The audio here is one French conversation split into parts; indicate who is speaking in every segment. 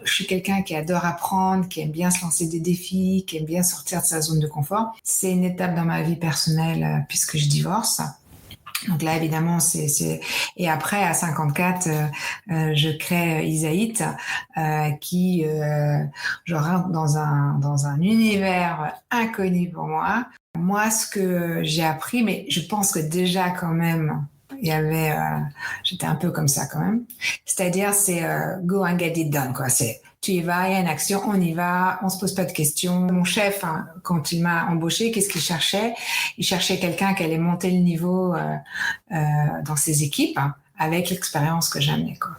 Speaker 1: je suis quelqu'un qui adore apprendre, qui aime bien se lancer des défis, qui aime bien sortir de sa zone de confort. C'est une étape dans ma vie personnelle puisque je divorce. Donc là, évidemment, et après, à 54, je crée Isaït, je rentre dans un univers inconnu pour moi. Moi, ce que j'ai appris, mais je pense que déjà quand même, j'étais un peu comme ça quand même. C'est-à-dire, c'est go and get it done, quoi. C'est tu y vas, il y a une action, on y va, on se pose pas de questions. Mon chef, quand il m'a embauché, qu'est-ce qu'il cherchait? Il cherchait quelqu'un qui allait monter le niveau dans ses équipes avec l'expérience que j'amenais, quoi.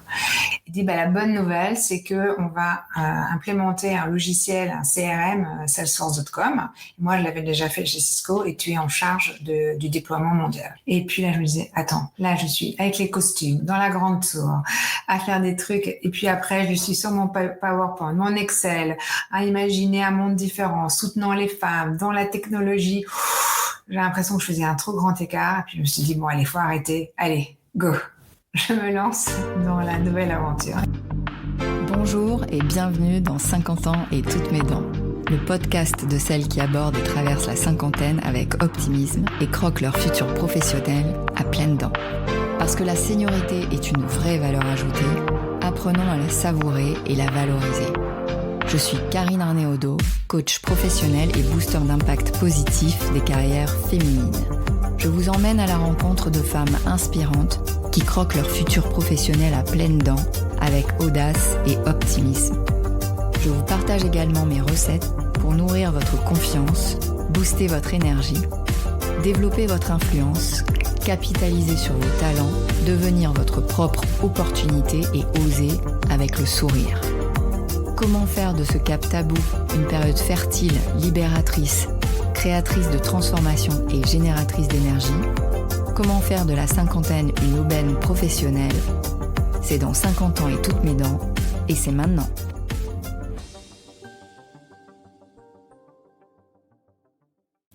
Speaker 1: Il dit, la bonne nouvelle, c'est que on va implémenter un logiciel, un CRM, Salesforce.com. Moi, je l'avais déjà fait chez Cisco et tu es en charge du déploiement mondial. Et puis là, je me disais, attends, là, je suis avec les costumes, dans la grande tour, à faire des trucs. Et puis après, je suis sur mon PowerPoint, mon Excel, à imaginer un monde différent, soutenant les femmes, dans la technologie. J'ai l'impression que je faisais un trop grand écart. Et puis je me suis dit, bon, allez, faut arrêter. Allez, go. Je me lance dans la nouvelle aventure.
Speaker 2: Bonjour et bienvenue dans 50 ans et toutes mes dents, le podcast de celles qui abordent et traversent la cinquantaine avec optimisme et croquent leur futur professionnel à pleines dents. Parce que la seniorité est une vraie valeur ajoutée, apprenons à la savourer et la valoriser. Je suis Karine Arnaud, coach professionnel et booster d'impact positif des carrières féminines. Je vous emmène à la rencontre de femmes inspirantes qui croquent leur futur professionnel à pleines dents avec audace et optimisme. Je vous partage également mes recettes pour nourrir votre confiance, booster votre énergie, développer votre influence, capitaliser sur vos talents, devenir votre propre opportunité et oser avec le sourire. Comment faire de ce cap tabou une période fertile, libératrice, créatrice de transformation et génératrice d'énergie? Comment faire de la cinquantaine une aubaine professionnelle? C'est dans 50 ans et toutes mes dents, et c'est maintenant.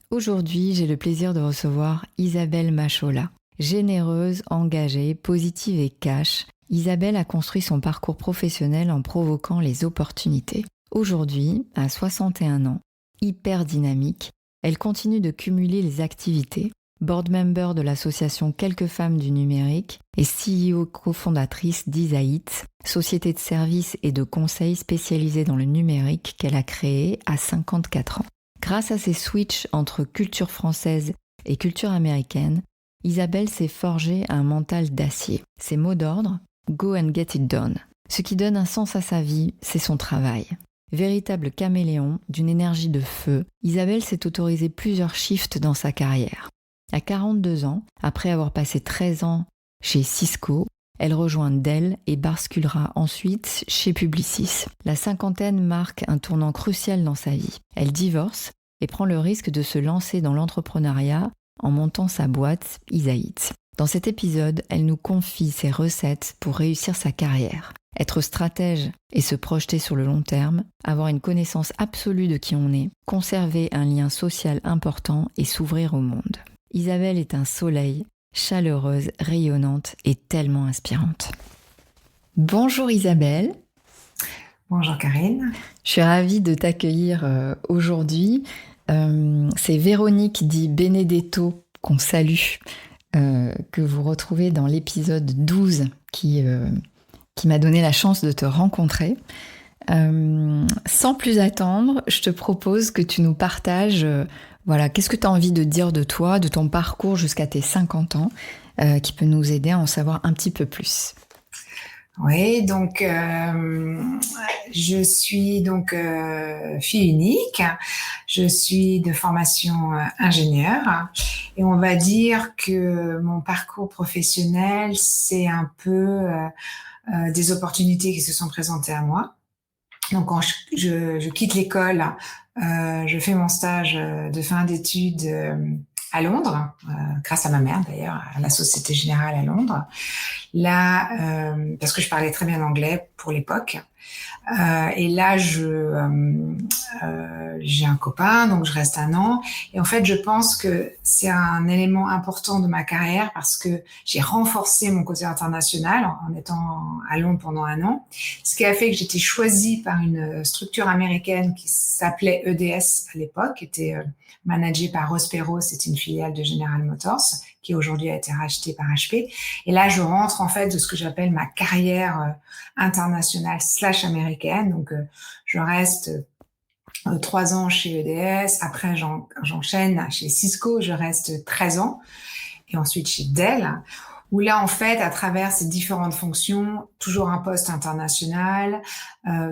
Speaker 2: Aujourd'hui, j'ai le plaisir de recevoir Isabelle Machola. Généreuse, engagée, positive et cash, Isabelle a construit son parcours professionnel en provoquant les opportunités. Aujourd'hui, à 61 ans, hyper dynamique, elle continue de cumuler les activités, board member de l'association Quelques femmes du numérique et CEO cofondatrice d'Isaït, société de services et de conseils spécialisée dans le numérique qu'elle a créée à 54 ans. Grâce à ses switches entre culture française et culture américaine, Isabelle s'est forgée un mental d'acier. Ses mots d'ordre, go and get it done. Ce qui donne un sens à sa vie, c'est son travail. Véritable caméléon, d'une énergie de feu, Isabelle s'est autorisée plusieurs shifts dans sa carrière. À 42 ans, après avoir passé 13 ans chez Cisco, elle rejoint Dell et basculera ensuite chez Publicis. La cinquantaine marque un tournant crucial dans sa vie. Elle divorce et prend le risque de se lancer dans l'entrepreneuriat en montant sa boîte Isaït. Dans cet épisode, elle nous confie ses recettes pour réussir sa carrière. Être stratège et se projeter sur le long terme, avoir une connaissance absolue de qui on est, conserver un lien social important et s'ouvrir au monde. Isabelle est un soleil, chaleureuse, rayonnante et tellement inspirante. Bonjour Isabelle.
Speaker 1: Bonjour Karine.
Speaker 2: Je suis ravie de t'accueillir aujourd'hui. C'est Véronique dit Benedetto qu'on salue, que vous retrouvez dans l'épisode 12 qui m'a donné la chance de te rencontrer. Sans plus attendre, je te propose que tu nous partages qu'est-ce que tu as envie de dire de toi, de ton parcours jusqu'à tes 50 ans, qui peut nous aider à en savoir un petit peu plus.
Speaker 1: Oui, donc je suis fille unique, je suis de formation ingénieure et on va dire que mon parcours professionnel, c'est un peu des opportunités qui se sont présentées à moi. Donc quand je quitte l'école, je fais mon stage de fin d'études à Londres, grâce à ma mère d'ailleurs, à la Société Générale à Londres. Là, parce que je parlais très bien anglais pour l'époque. Et là, j'ai un copain, donc je reste 1 an. Et en fait, je pense que c'est un élément important de ma carrière parce que j'ai renforcé mon côté international en étant à Londres pendant 1 an. Ce qui a fait que j'étais choisie par une structure américaine qui s'appelait EDS à l'époque, qui était managée par Ross Perot, c'est une filiale de General Motors, qui aujourd'hui a été rachetée par HP. Et là, je rentre en fait de ce que j'appelle ma carrière internationale / américaine. Donc, je reste 3 ans chez EDS. Après, j'enchaîne chez Cisco. Je reste 13 ans. Et ensuite chez Dell, où là, en fait, à travers ces différentes fonctions, toujours un poste international,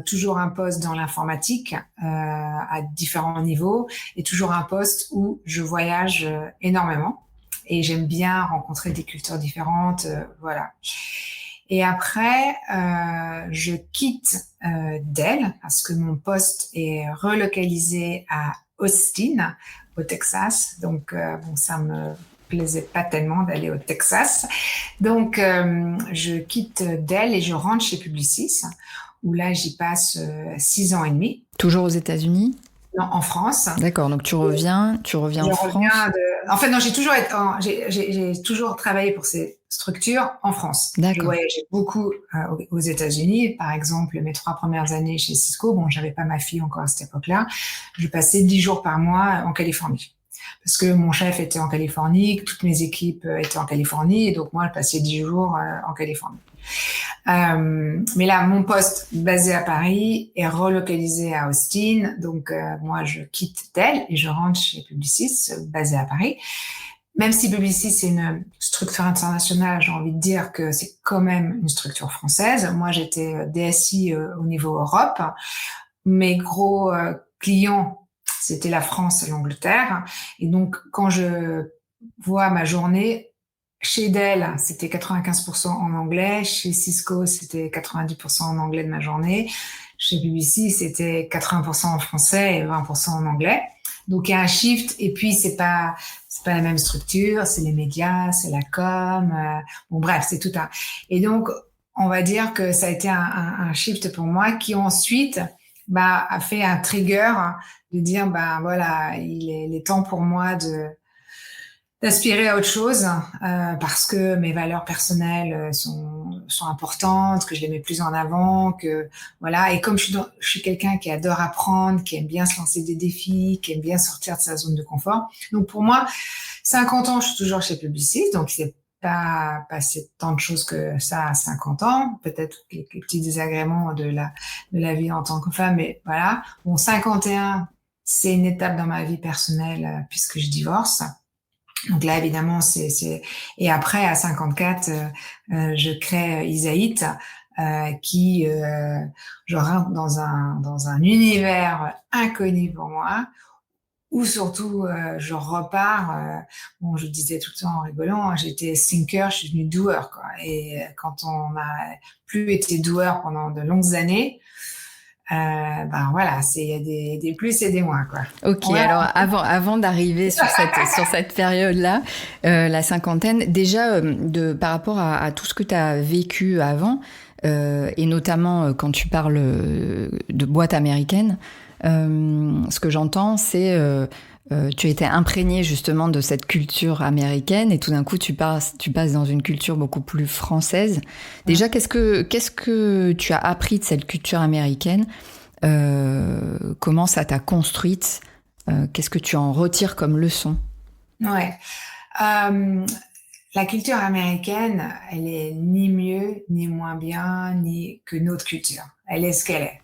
Speaker 1: toujours un poste dans l'informatique à différents niveaux, et toujours un poste où je voyage énormément. Et j'aime bien rencontrer des cultures différentes, voilà. Et après, je quitte Dell parce que mon poste est relocalisé à Austin, au Texas. Donc, bon, ça me plaisait pas tellement d'aller au Texas. Donc, je quitte Dell et je rentre chez Publicis, où là, j'y passe 6 ans et demi.
Speaker 2: Toujours aux États-Unis?
Speaker 1: Non, en France.
Speaker 2: D'accord, donc tu reviens en France.
Speaker 1: En fait, non, j'ai toujours travaillé pour ces structures en France.
Speaker 2: D'accord.
Speaker 1: Je voyageais beaucoup aux États-Unis. Par exemple, mes 3 premières années chez Cisco, bon, j'avais pas ma fille encore à cette époque-là, je passais 10 jours par mois en Californie. Parce que mon chef était en Californie, que toutes mes équipes étaient en Californie, et donc moi, je passais 10 jours en Californie. Mais là, mon poste basé à Paris est relocalisé à Austin. Donc, moi, je quitte Dell et je rentre chez Publicis, basé à Paris. Même si Publicis, c'est une structure internationale, j'ai envie de dire que c'est quand même une structure française. Moi, j'étais DSI au niveau Europe. Mes gros clients, c'était la France et l'Angleterre. Et donc, quand je vois ma journée, chez Dell, c'était 95% en anglais. Chez Cisco, c'était 90% en anglais de ma journée. Chez BBC, c'était 80% en français et 20% en anglais. Donc, il y a un shift. Et puis, c'est pas la même structure. C'est les médias, c'est la com. Bon, bref, c'est tout un. Et donc, on va dire que ça a été un shift pour moi qui ensuite, a fait un trigger de dire, voilà, il est temps pour moi d'aspirer à autre chose parce que mes valeurs personnelles sont importantes, que je les mets plus en avant, que voilà. Et comme je suis quelqu'un qui adore apprendre, qui aime bien se lancer des défis, qui aime bien sortir de sa zone de confort. Donc pour moi, 50 ans, je suis toujours chez Publicis, donc c'est pas passé tant de choses que ça à 50 ans, peut-être quelques petits désagréments de la vie en tant que femme, mais voilà. Bon, 51, c'est une étape dans ma vie personnelle puisque je divorce. Donc là, évidemment, et après, à 54, je crée Isaït, qui, je rentre dans un univers inconnu pour moi, où surtout, je repars, bon, je disais tout le temps en rigolant, hein, j'étais thinker, je suis devenue doer, quoi. Et quand on a plus été doer pendant de longues années, voilà, il y a des plus et des moins, quoi.
Speaker 2: Ok, ouais. Alors avant d'arriver sur cette période-là, la cinquantaine, déjà par rapport à tout ce que tu as vécu avant, et notamment quand tu parles de boîte américaine, ce que j'entends, c'est tu as été imprégné justement de cette culture américaine et tout d'un coup tu passes dans une culture beaucoup plus française. Déjà, qu'est-ce que tu as appris de cette culture américaine? Comment ça t'a construite? Qu'est-ce que tu en retires comme leçon?
Speaker 1: Ouais. La culture américaine, elle est ni mieux, ni moins bien, ni que notre culture. Elle est ce qu'elle est.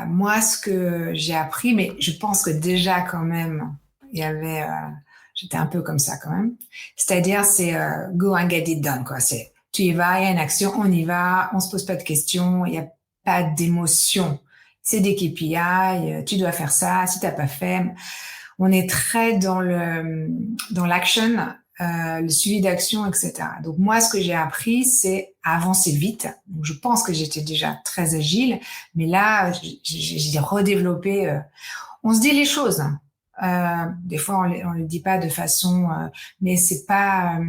Speaker 1: Moi, ce que j'ai appris, mais je pense que déjà quand même, j'étais un peu comme ça quand même. C'est-à-dire, c'est go and get it done, quoi. C'est tu y vas, il y a une action, on y va, on se pose pas de questions, il y a pas d'émotion. C'est des KPI, tu dois faire ça, si t'as pas fait. On est très dans l'action, le suivi d'action, etc. Donc moi, ce que j'ai appris, c'est à avancer vite. Donc je pense que j'étais déjà très agile, mais là, j'ai redéveloppé. On se dit les choses. Des fois, on les dit pas de façon, mais c'est pas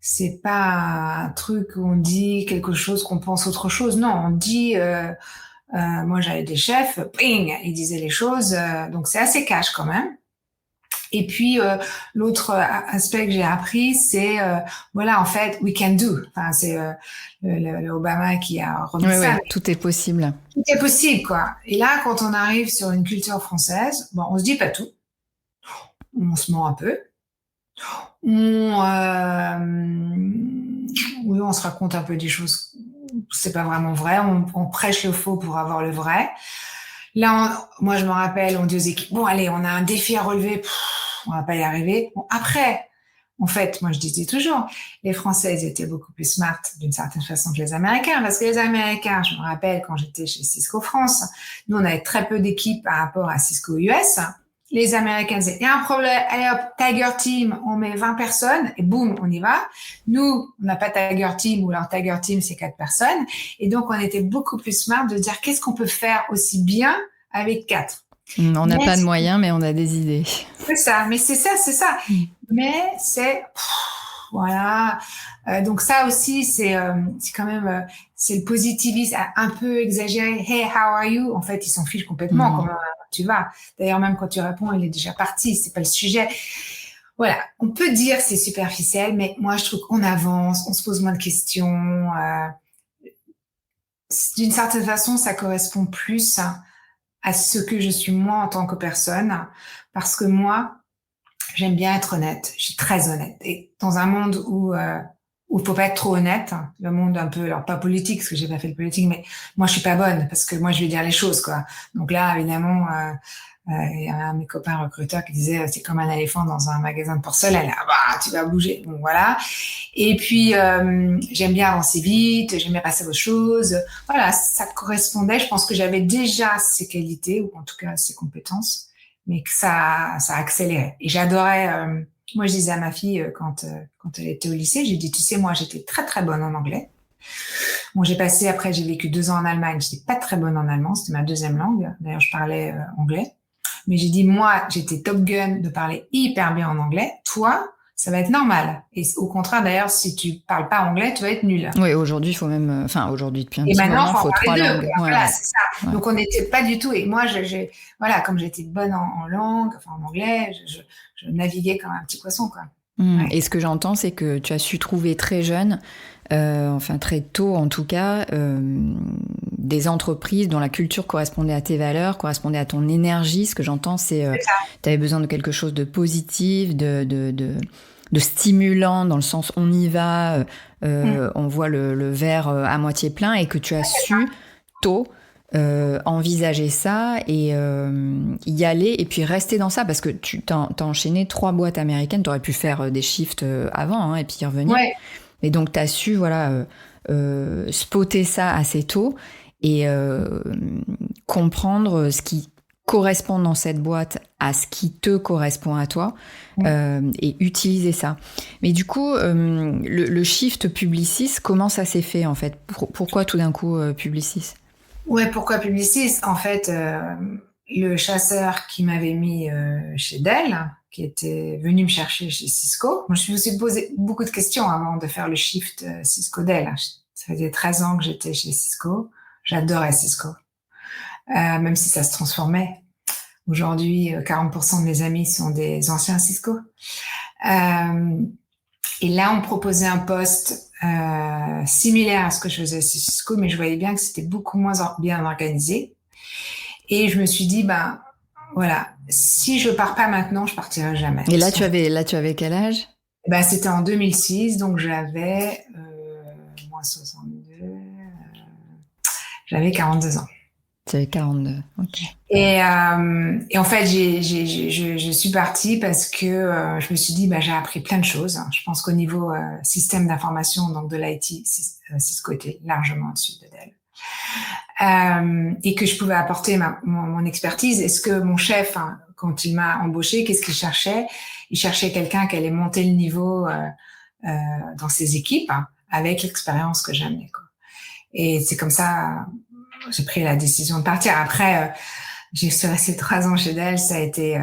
Speaker 1: c'est pas un truc où on dit quelque chose qu'on pense autre chose. Non, on dit. Moi, j'avais des chefs, ping, ils disaient les choses. Donc c'est assez cash quand même. Et puis l'autre aspect que j'ai appris, c'est voilà, en fait, we can do. Enfin, c'est le Obama qui a remis
Speaker 2: Oui,
Speaker 1: ça.
Speaker 2: oui, tout est possible.
Speaker 1: Tout est possible, quoi. Et là, quand on arrive sur une culture française, bon, on se dit pas tout. On se ment un peu. Oui, on se raconte un peu des choses. C'est pas vraiment vrai. On prêche le faux pour avoir le vrai. Là, moi, je me rappelle, on dit aux équipes, bon, allez, on a un défi à relever. On va pas y arriver. Bon, après, en fait, moi, je disais toujours, les Français, ils étaient beaucoup plus smart d'une certaine façon que les Américains, parce que les Américains, je me rappelle quand j'étais chez Cisco France, nous, on avait très peu d'équipes par rapport à Cisco US. Les Américains disaient, il y a un problème, allez hop, Tiger Team, on met 20 personnes et boum, on y va. Nous, on n'a pas Tiger Team ou leur Tiger Team, c'est 4 personnes. Et donc, on était beaucoup plus smart de dire qu'est-ce qu'on peut faire aussi bien avec 4.
Speaker 2: On n'a pas de moyens, mais on a des idées.
Speaker 1: C'est ça, mais c'est ça. Mais c'est, voilà. Donc ça aussi, c'est quand même, c'est le positivisme un peu exagéré. Hey, how are you? En fait, ils s'en fichent complètement. Comment tu vas? D'ailleurs, même quand tu réponds, il est déjà parti. C'est pas le sujet. Voilà. On peut dire que c'est superficiel, mais moi, je trouve qu'on avance, on se pose moins de questions. D'une certaine façon, ça correspond plus à ce que je suis moi en tant que personne, parce que moi, j'aime bien être honnête. Je suis très honnête. Et dans un monde où il faut pas être trop honnête, le monde un peu, alors pas politique, parce que j'ai pas fait de politique, mais moi je suis pas bonne, parce que moi je vais dire les choses, quoi. Donc là, évidemment, il y a un de mes copains recruteurs qui disait c'est comme un éléphant dans un magasin de porcelaine. Ah bah, tu vas bouger. Bon voilà. Et puis j'aime bien avancer vite, j'aime bien passer aux choses. Voilà, ça correspondait. Je pense que j'avais déjà ces qualités ou en tout cas ces compétences, mais que ça a accéléré. Et j'adorais. Moi, je disais à ma fille quand elle était au lycée, j'ai dit tu sais moi j'étais très très bonne en anglais. Bon, j'ai vécu 2 ans en Allemagne. J'étais pas très bonne en allemand, c'était ma deuxième langue. D'ailleurs, je parlais anglais. Mais j'ai dit, moi, j'étais top gun de parler hyper bien en anglais. Toi, ça va être normal. Et au contraire, d'ailleurs, si tu parles pas anglais, tu vas être nul.
Speaker 2: Oui, aujourd'hui, il faut même, aujourd'hui, depuis un
Speaker 1: Et
Speaker 2: petit
Speaker 1: maintenant,
Speaker 2: moment, il faut 3 langues.
Speaker 1: Voilà, c'est ça. Ouais. Donc, on n'était pas du tout. Et moi, voilà, comme j'étais bonne en langue, enfin, en anglais, je naviguais comme un petit poisson, quoi.
Speaker 2: Ouais. Et ce que j'entends, c'est que tu as su trouver très jeune, enfin très tôt en tout cas, des entreprises dont la culture correspondait à tes valeurs, correspondait à ton énergie. Ce que j'entends, c'est tu avais besoin de quelque chose de positif, de stimulant, dans le sens on y va, on voit le verre à moitié plein, et que tu as su tôt envisager ça et y aller et puis rester dans ça, parce que tu t'as enchaîné 3 boîtes américaines, t'aurais pu faire des shifts avant et puis y revenir. Ouais. Et donc t'as su spotter ça assez tôt et comprendre ce qui correspond dans cette boîte à ce qui te correspond à toi, et utiliser ça. Mais du coup, le shift Publicis, comment ça s'est fait en fait? Pourquoi tout d'un coup Publicis?
Speaker 1: Ouais, pourquoi Publicis? En fait, le chasseur qui m'avait mis chez Dell, qui était venu me chercher chez Cisco, moi, je me suis posé beaucoup de questions avant de faire le shift Cisco-Dell. Ça faisait 13 ans que j'étais chez Cisco. J'adorais Cisco, même si ça se transformait. Aujourd'hui, 40% de mes amis sont des anciens Cisco. Et là, on me proposait un poste similaire à ce que je faisais chez Cisco, mais je voyais bien que c'était beaucoup moins bien organisé. Et je me suis dit, voilà, si je pars pas maintenant, je partirai jamais.
Speaker 2: Et là, tu avais quel âge?
Speaker 1: C'était en 2006, donc j'avais moins 62, j'avais 42 ans.
Speaker 2: Tu avais 42, ok.
Speaker 1: Et en fait, je suis partie parce que je me suis dit, j'ai appris plein de choses. Je pense qu'au niveau système d'information, donc de l'IT, Cisco était largement au-dessus de Dell. Et que je pouvais apporter mon expertise. Est-ce que mon chef, quand il m'a embauché, qu'est-ce qu'il cherchait? Il cherchait quelqu'un qui allait monter le niveau dans ses équipes avec l'expérience que j'amenais, quoi. Et c'est comme ça, j'ai pris la décision de partir. Après, j'ai resté 3 ans chez Dell. Ça a été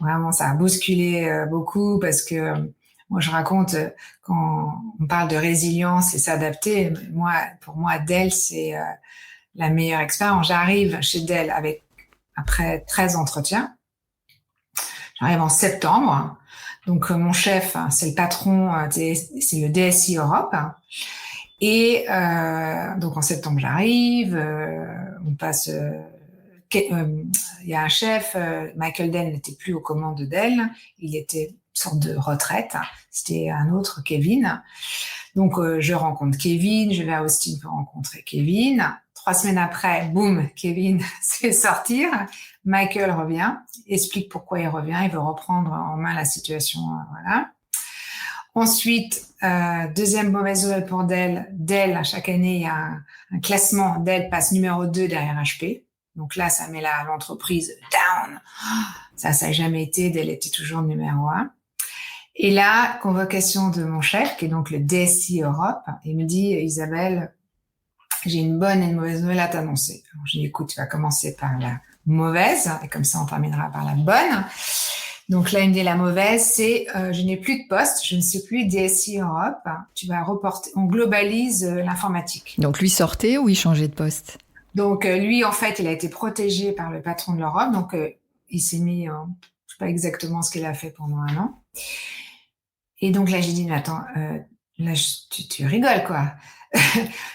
Speaker 1: vraiment, ça a bousculé beaucoup parce que Moi, je raconte quand on parle de résilience et s'adapter. Pour moi, Dell, c'est la meilleure expérience. J'arrive chez Dell après 13 entretiens. J'arrive en septembre. Donc, mon chef, c'est le patron, c'est le DSI Europe. Et donc, en septembre, j'arrive. On passe... il y a un chef, Michael Dell n'était plus aux commandes de Dell. Il était une sorte de retraite. C'était un autre, Kevin. Donc, je rencontre Kevin. Je vais à Austin pour rencontrer Kevin. 3 semaines après, boum, Kevin se fait sortir. Michael revient, explique pourquoi il revient. Il veut reprendre en main la situation. Voilà. Ensuite, deuxième mauvaise nouvelle pour Dell. Dell, chaque année, il y a un classement. Dell passe numéro 2 derrière HP. Donc là, ça met l'entreprise down. Ça n'a jamais été. Dell était toujours numéro 1. Et là, convocation de mon chef, qui est donc le DSI Europe. Il me dit, Isabelle, j'ai une bonne et une mauvaise nouvelle à t'annoncer. Alors, je dis, écoute, tu vas commencer par la mauvaise, et comme ça, on terminera par la bonne. Donc là, il me dit, la mauvaise, c'est, je n'ai plus de poste, je ne suis plus DSI Europe. Tu vas reporter, on globalise l'informatique.
Speaker 2: Donc lui sortait ou il changeait de poste?
Speaker 1: Donc lui, en fait, il a été protégé par le patron de l'Europe. Donc il s'est mis, je sais pas exactement ce qu'il a fait pendant 1 an. Et donc là, j'ai dit, mais attends, là, tu rigoles, quoi.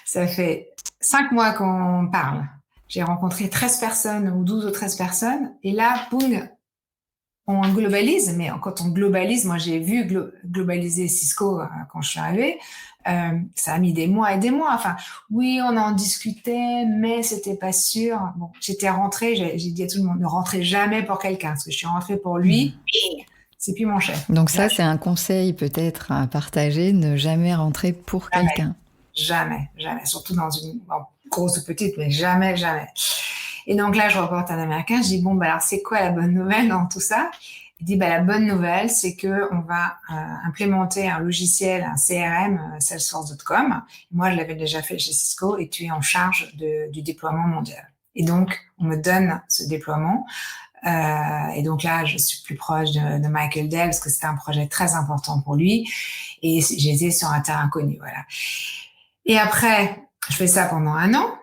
Speaker 1: Ça fait 5 mois qu'on parle. J'ai rencontré 13 personnes ou 12 ou 13 personnes. Et là, boum, on globalise. Mais quand on globalise, moi, j'ai vu globaliser Cisco quand je suis arrivée. Ça a mis des mois et des mois. Enfin, oui, on en discutait, mais c'était pas sûr. Bon, j'étais rentrée, j'ai dit à tout le monde, ne rentrez jamais pour quelqu'un, parce que je suis rentrée pour lui. C'est plus mon chef.
Speaker 2: Donc ça, c'est un conseil peut-être à partager, ne jamais rentrer pour quelqu'un.
Speaker 1: Jamais. Surtout dans une grosse ou petite, mais jamais. Et donc là, je reporte un Américain. Je dis, bon, alors c'est quoi la bonne nouvelle dans tout ça? Il dit, la bonne nouvelle, c'est que on va implémenter un logiciel, un CRM, Salesforce.com. Moi, je l'avais déjà fait chez Cisco et tu es en charge du déploiement mondial. Et donc, on me donne ce déploiement. Et donc là, je suis plus proche de Michael Dell parce que c'était un projet très important pour lui. Et j'étais sur un terrain connu, voilà. Et après, je fais ça pendant 1 an.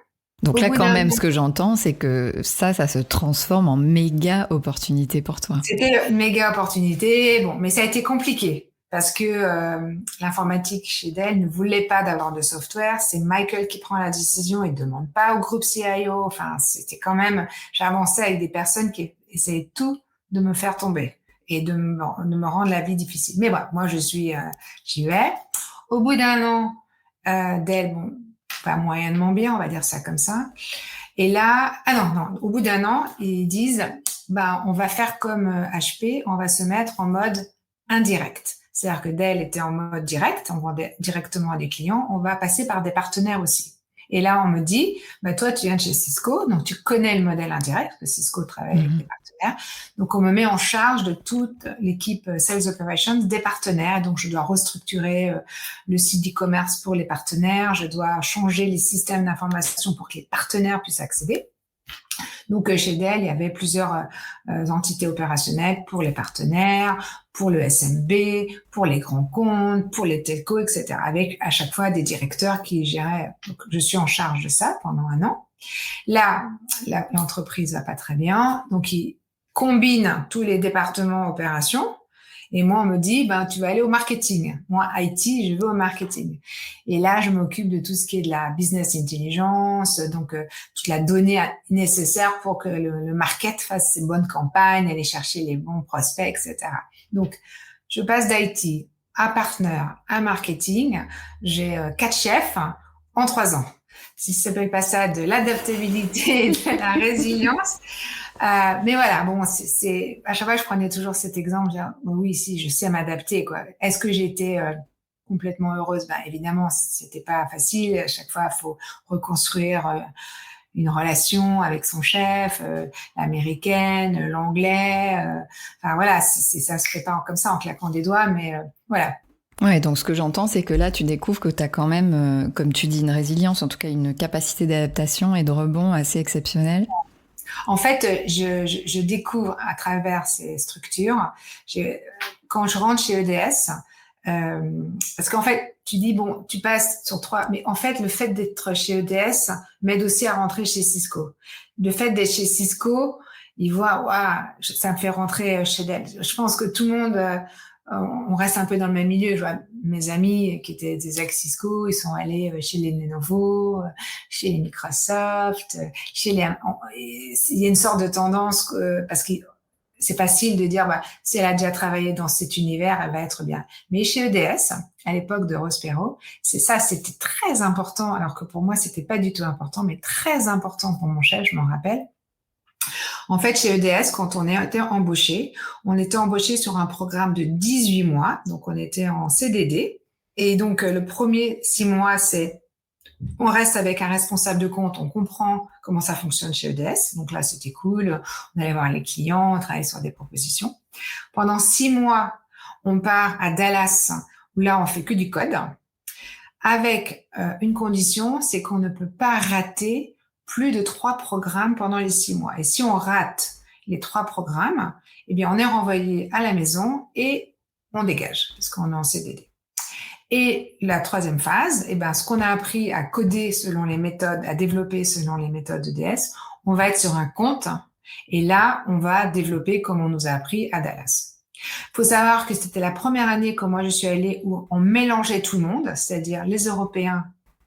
Speaker 2: Donc là, quand même, ce que j'entends, c'est que ça se transforme en méga opportunité pour toi.
Speaker 1: C'était une méga opportunité, bon, mais ça a été compliqué parce que l'informatique chez Dell ne voulait pas d'avoir de software. C'est Michael qui prend la décision et ne demande pas au groupe CIO. Enfin, c'était quand même, j'avançais avec des personnes qui essayaient tout de me faire tomber et de me rendre la vie difficile. Mais voilà, moi, j'y vais. Au bout d'1 an, Dell, bon, pas moyennement bien, on va dire ça comme ça. Et là, au bout d'1 an, ils disent, on va faire comme HP, on va se mettre en mode indirect. C'est-à-dire que Dell était en mode direct, on vendait directement à des clients, on va passer par des partenaires aussi. Et là, on me dit, toi, tu viens de chez Cisco, donc tu connais le modèle indirect, parce que Cisco travaille avec des partenaires. Donc, on me met en charge de toute l'équipe Sales Operations des partenaires. Donc, je dois restructurer le site d'e-commerce pour les partenaires. Je dois changer les systèmes d'information pour que les partenaires puissent accéder. Donc, chez Dell, il y avait plusieurs entités opérationnelles pour les partenaires, pour le SMB, pour les grands comptes, pour les telcos, etc. Avec à chaque fois des directeurs qui géraient. Donc, je suis en charge de ça pendant 1 an. Là, l'entreprise va pas très bien. Donc, ils combinent tous les départements opérations. Et moi, on me dit, tu vas aller au marketing. Moi, IT, je vais au marketing. Et là, je m'occupe de tout ce qui est de la business intelligence, donc toute la donnée nécessaire pour que le market fasse ses bonnes campagnes, aller chercher les bons prospects, etc. Donc, je passe d'IT à partenaire, à marketing. J'ai 4 chefs en 3 ans. Si ça s'appelle pas ça de l'adaptabilité et de la résilience. Mais voilà, bon, c'est à chaque fois je prenais toujours cet exemple, oui, si je sais m'adapter, quoi. Est-ce que j'ai été complètement heureuse? Évidemment, c'était pas facile. À chaque fois, il faut reconstruire une relation avec son chef, l'américaine, l'anglais. Enfin voilà, ça se fait pas comme ça en claquant des doigts, mais voilà.
Speaker 2: Ouais, donc ce que j'entends, c'est que là, tu découvres que tu as quand même, comme tu dis, une résilience, en tout cas une capacité d'adaptation et de rebond assez exceptionnelle.
Speaker 1: En fait, je découvre à travers ces structures, quand je rentre chez EDS, Parce qu'en fait, tu dis, bon, tu passes sur 3, mais en fait, le fait d'être chez EDS m'aide aussi à rentrer chez Cisco. Le fait d'être chez Cisco, ils voient, waouh, ça me fait rentrer chez Dell. Je pense que tout le monde, on reste un peu dans le même milieu. Je vois mes amis qui étaient des ex-Cisco, ils sont allés chez les Lenovo, chez les Microsoft, chez les... Il y a une sorte de tendance, parce que c'est facile de dire, bah, si elle a déjà travaillé dans cet univers, elle va être bien. Mais chez EDS, à l'époque de Ross Perot, c'était très important, alors que pour moi, c'était pas du tout important, mais très important pour mon chef, je m'en rappelle. En fait, chez EDS, quand on était embauché sur un programme de 18 mois, donc on était en CDD. Et donc, le premier 6 mois, on reste avec un responsable de compte, on comprend comment ça fonctionne chez EDS. Donc là, c'était cool. On allait voir les clients, on travaillait sur des propositions. Pendant 6 mois, on part à Dallas, où là, on fait que du code, avec une condition, c'est qu'on ne peut pas rater plus de 3 programmes pendant les 6 mois. Et si on rate les 3 programmes, eh bien, on est renvoyé à la maison et on dégage, parce qu'on est en CDD. Et la troisième phase, eh ben, ce qu'on a appris à coder selon les méthodes, à développer selon les méthodes EDS, on va être sur un compte et là, on va développer comme on nous a appris à Dallas. Faut savoir que c'était la première année que moi je suis allée où on mélangeait tout le monde, c'est-à-dire les Européens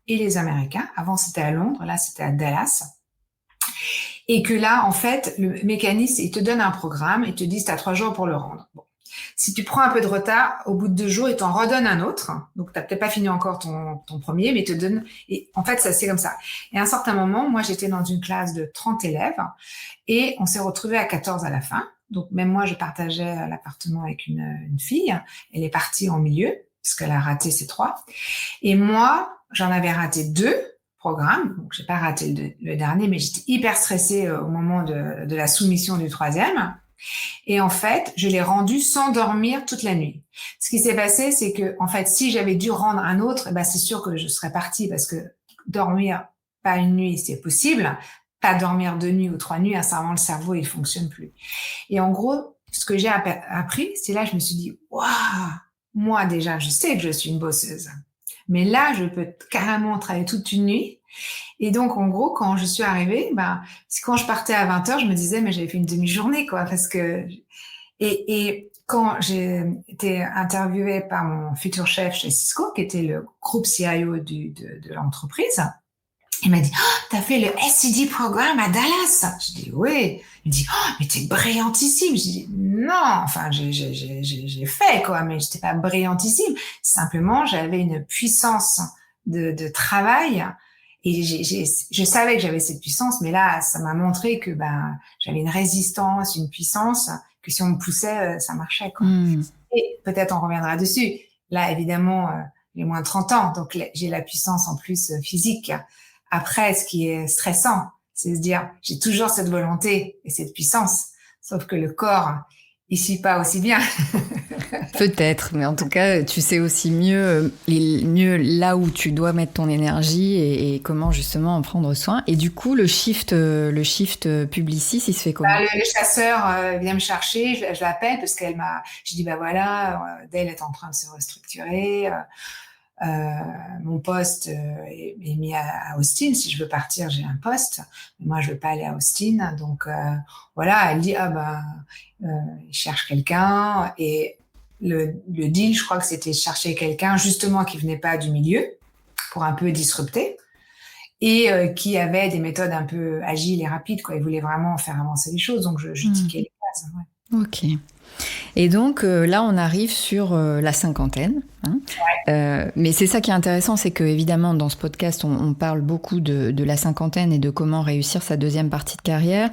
Speaker 1: et les Américains. Avant, c'était à Londres, là, c'était à Dallas. Et que là, en fait, le mécanisme, il te donne un programme et te dit, tu as 3 jours pour le rendre. Bon. Si tu prends un peu de retard, au bout de 2 jours, il t'en redonne un autre. Donc, tu n'as peut-être pas fini encore ton premier, mais il te donne... Et en fait, ça c'est comme ça. Et à un certain moment, moi, j'étais dans une classe de 30 élèves et on s'est retrouvés à 14 à la fin. Donc, même moi, je partageais l'appartement avec une fille. Elle est partie en milieu parce qu'elle a raté ses 3. Et moi, j'en avais raté 2 programmes. Donc, j'ai pas raté le dernier, mais j'étais hyper stressée au moment de la soumission du 3e. Et en fait, je l'ai rendu sans dormir toute la nuit. Ce qui s'est passé, c'est que, en fait, si j'avais dû rendre un autre, c'est sûr que je serais partie parce que dormir pas une nuit, c'est possible. Pas dormir 2 nuits ou 3 nuits, à ce moment, le cerveau, il fonctionne plus. Et en gros, ce que j'ai appris, c'est là, je me suis dit, waouh, moi, déjà, je sais que je suis une bosseuse. Mais là, je peux carrément travailler toute une nuit. Et donc, en gros, quand je suis arrivée, c'est quand je partais à 20h, je me disais, mais j'avais fait une demi-journée, quoi, parce que, et quand j'ai été interviewée par mon futur chef chez Cisco, qui était le groupe CIO de l'entreprise, il m'a dit, oh, t'as fait le SED programme à Dallas? Je dis, oui. Il me dit, oh, mais t'es brillantissime. Je dis, non, enfin, j'ai fait, quoi, mais j'étais pas brillantissime. Simplement, j'avais une puissance de travail et je savais que j'avais cette puissance, mais là, ça m'a montré que, j'avais une résistance, une puissance, que si on me poussait, ça marchait, quoi. Et peut-être on reviendra dessus. Là, évidemment, j'ai moins de 30 ans, donc j'ai la puissance en plus physique. Après, ce qui est stressant, c'est se dire, j'ai toujours cette volonté et cette puissance, sauf que le corps, il suit pas aussi bien.
Speaker 2: Peut-être, mais en tout cas, tu sais aussi mieux là où tu dois mettre ton énergie et comment justement en prendre soin. Et du coup, le shift Publicis, il se fait comment?
Speaker 1: Le chasseur vient me chercher, je l'appelle parce je dis, voilà, Dell est en train de se restructurer. Mon poste est mis à Austin. Si je veux partir, j'ai un poste. Mais moi, je veux pas aller à Austin. Donc, voilà, elle dit, il cherche quelqu'un. Et le deal, je crois que c'était chercher quelqu'un justement qui venait pas du milieu pour un peu disrupter et qui avait des méthodes un peu agiles et rapides, quoi. Il voulait vraiment faire avancer les choses. Donc, je tiquais les cases. Ouais.
Speaker 2: Ok. Et donc là, on arrive sur la cinquantaine. Hein.
Speaker 1: Ouais.
Speaker 2: Mais c'est ça qui est intéressant, c'est que évidemment dans ce podcast, on parle beaucoup de la cinquantaine et de comment réussir sa deuxième partie de carrière.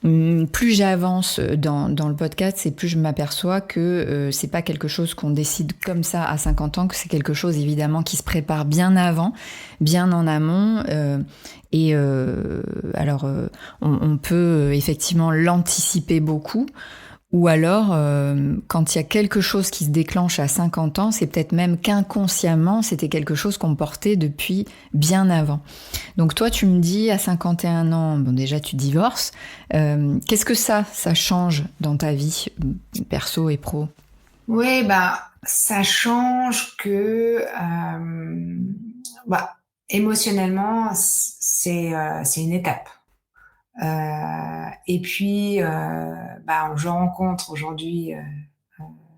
Speaker 2: Plus j'avance dans le podcast, c'est plus je m'aperçois que c'est pas quelque chose qu'on décide comme ça à 50 ans, que c'est quelque chose évidemment qui se prépare bien avant, bien en amont. On peut effectivement l'anticiper beaucoup. Ou alors, quand il y a quelque chose qui se déclenche à 50 ans, c'est peut-être même qu'inconsciemment, c'était quelque chose qu'on portait depuis bien avant. Donc toi, tu me dis, à 51 ans, bon déjà, tu divorces. Qu'est-ce que ça change dans ta vie, perso et pro ?
Speaker 1: Oui, bah, ça change que, bah, émotionnellement, c'est une étape. Et puis, bah, je rencontre aujourd'hui,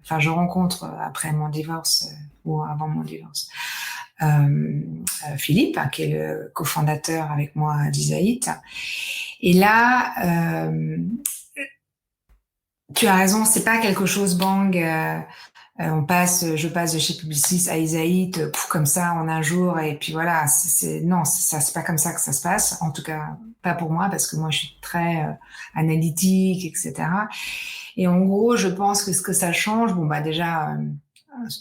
Speaker 1: enfin, je rencontre après mon divorce ou avant mon divorce, Philippe, hein, qui est le cofondateur avec moi d'Isaït. Et là, tu as raison, c'est pas quelque chose bang. Je passe de chez Publicis à Isaït, comme ça en un jour, et puis voilà. Non, c'est pas comme ça que ça se passe. En tout cas, pas pour moi, parce que moi, je suis très analytique, etc. Et en gros, je pense que ce que ça change, bon bah déjà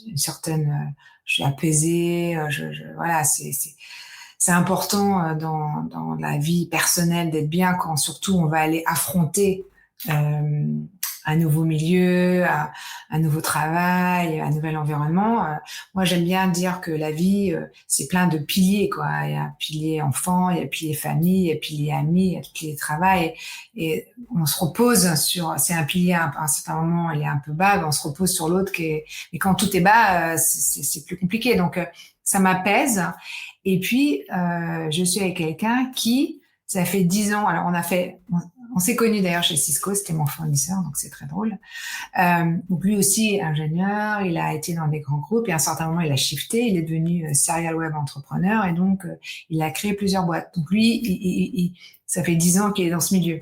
Speaker 1: une certaine, je suis apaisée, voilà, c'est important dans la vie personnelle d'être bien quand surtout on va aller affronter euh, un nouveau milieu, un nouveau travail, un nouvel environnement. Moi, j'aime bien dire que la vie, c'est plein de piliers, quoi. Il y a un pilier enfant, il y a un pilier famille, il y a un pilier ami, il y a un pilier travail. Et on se repose sur, c'est un pilier à un certain moment, il est un peu bas, mais on se repose sur l'autre et quand tout est bas, c'est plus compliqué. Donc, ça m'apaise. Et puis, je suis avec quelqu'un qui, ça fait 10 ans, alors on s'est connus d'ailleurs chez Cisco, c'était mon fournisseur, donc c'est très drôle. Donc lui aussi ingénieur, il a été dans des grands groupes et à un certain moment il a shifté, il est devenu serial web entrepreneur et donc il a créé plusieurs boîtes. Donc lui, ça fait 10 ans qu'il est dans ce milieu.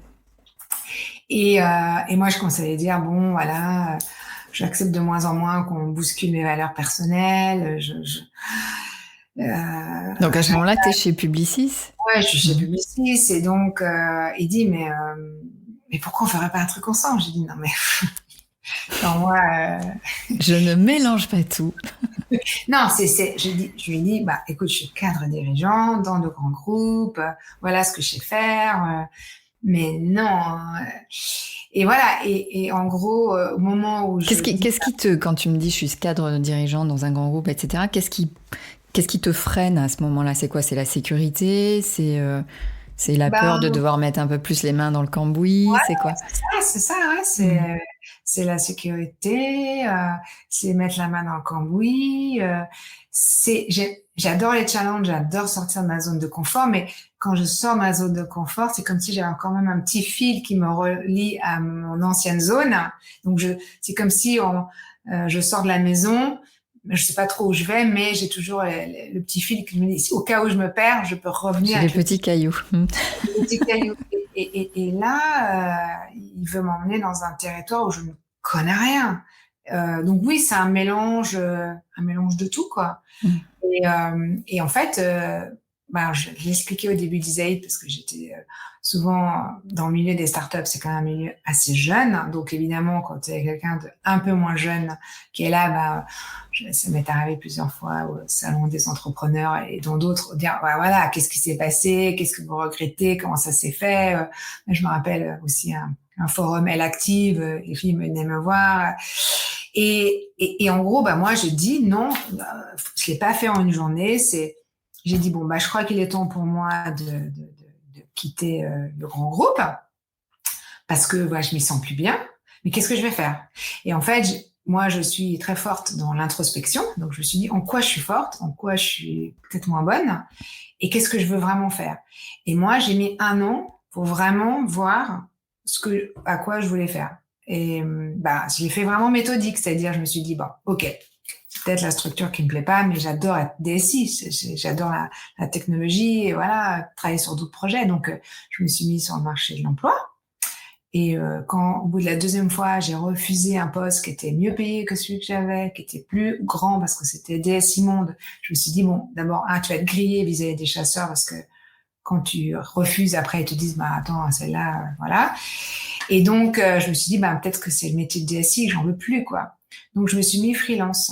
Speaker 1: Et moi je commençais à dire bon voilà, j'accepte de moins en moins qu'on bouscule mes valeurs personnelles.
Speaker 2: Donc à ce moment-là, tu es chez Publicis?
Speaker 1: Ouais, je suis chez Publicis et donc il dit mais pourquoi on ferait pas un truc ensemble? J'ai dit non mais non moi
Speaker 2: Je ne mélange pas tout.
Speaker 1: non je lui ai dit bah écoute je suis cadre dirigeant dans de grands groupes, voilà ce que je sais faire, mais non et voilà et en gros au moment où
Speaker 2: Quand tu me dis je suis cadre dirigeant dans un grand groupe, etc., qu'est-ce qui te freine à ce moment-là? C'est quoi? C'est la sécurité? C'est la peur de
Speaker 1: bah
Speaker 2: devoir mettre un peu plus les mains dans le cambouis? C'est quoi?
Speaker 1: c'est ça, ouais,
Speaker 2: Mm.
Speaker 1: c'est la sécurité, c'est mettre la main dans le cambouis. J'adore les challenges, j'adore sortir de ma zone de confort, mais quand je sors de ma zone de confort, c'est comme si j'avais quand même un petit fil qui me relie à mon ancienne zone. Donc c'est comme si je sors de la maison, je sais pas trop où je vais, mais j'ai toujours le petit fil qui me dit, au cas où je me perds, je peux revenir
Speaker 2: J'ai des
Speaker 1: avec le
Speaker 2: petits cailloux. Mm.
Speaker 1: petit caillou. Et là, il veut m'emmener dans un territoire où je ne connais rien. Donc oui, c'est un mélange de tout, quoi.
Speaker 2: Mm.
Speaker 1: Et en fait, bah, je l'ai expliqué au début d'Isaïd parce que j'étais souvent dans le milieu des startups, c'est quand même un milieu assez jeune. Donc évidemment, quand tu es quelqu'un de un peu moins jeune qui est là, bah, ça m'est arrivé plusieurs fois au salon des entrepreneurs et dans d'autres, dire bah, voilà, qu'est-ce qui s'est passé, qu'est-ce que vous regrettez, comment ça s'est fait. Je me rappelle aussi un forum Elle Active, les filles venaient me voir. Et en gros, bah moi, je dis non, je l'ai pas fait en une journée. J'ai dit bon, bah je crois qu'il est temps pour moi de quitter le grand groupe parce que bah, je m'y sens plus bien. Mais qu'est-ce que je vais faire? Et en fait, moi, je suis très forte dans l'introspection. Donc, je me suis dit en quoi je suis forte, en quoi je suis peut-être moins bonne, et qu'est-ce que je veux vraiment faire. Et moi, j'ai mis 1 an pour vraiment voir à quoi je voulais faire. Et bah, je l'ai fait vraiment méthodique, c'est-à-dire je me suis dit bon, ok, c'est peut-être la structure qui me plaît pas, mais j'adore être DSI, j'adore la technologie, et voilà, travailler sur d'autres projets. Donc, je me suis mise sur le marché de l'emploi. Et quand, au bout de la deuxième fois, j'ai refusé un poste qui était mieux payé que celui que j'avais, qui était plus grand parce que c'était DSI Monde, je me suis dit, bon, d'abord, tu vas être grillé vis-à-vis des chasseurs parce que quand tu refuses, après, ils te disent, bah, attends, celle-là, voilà. Et donc, je me suis dit, bah, peut-être que c'est le métier de DSI, j'en veux plus, quoi. Donc, je me suis mis freelance.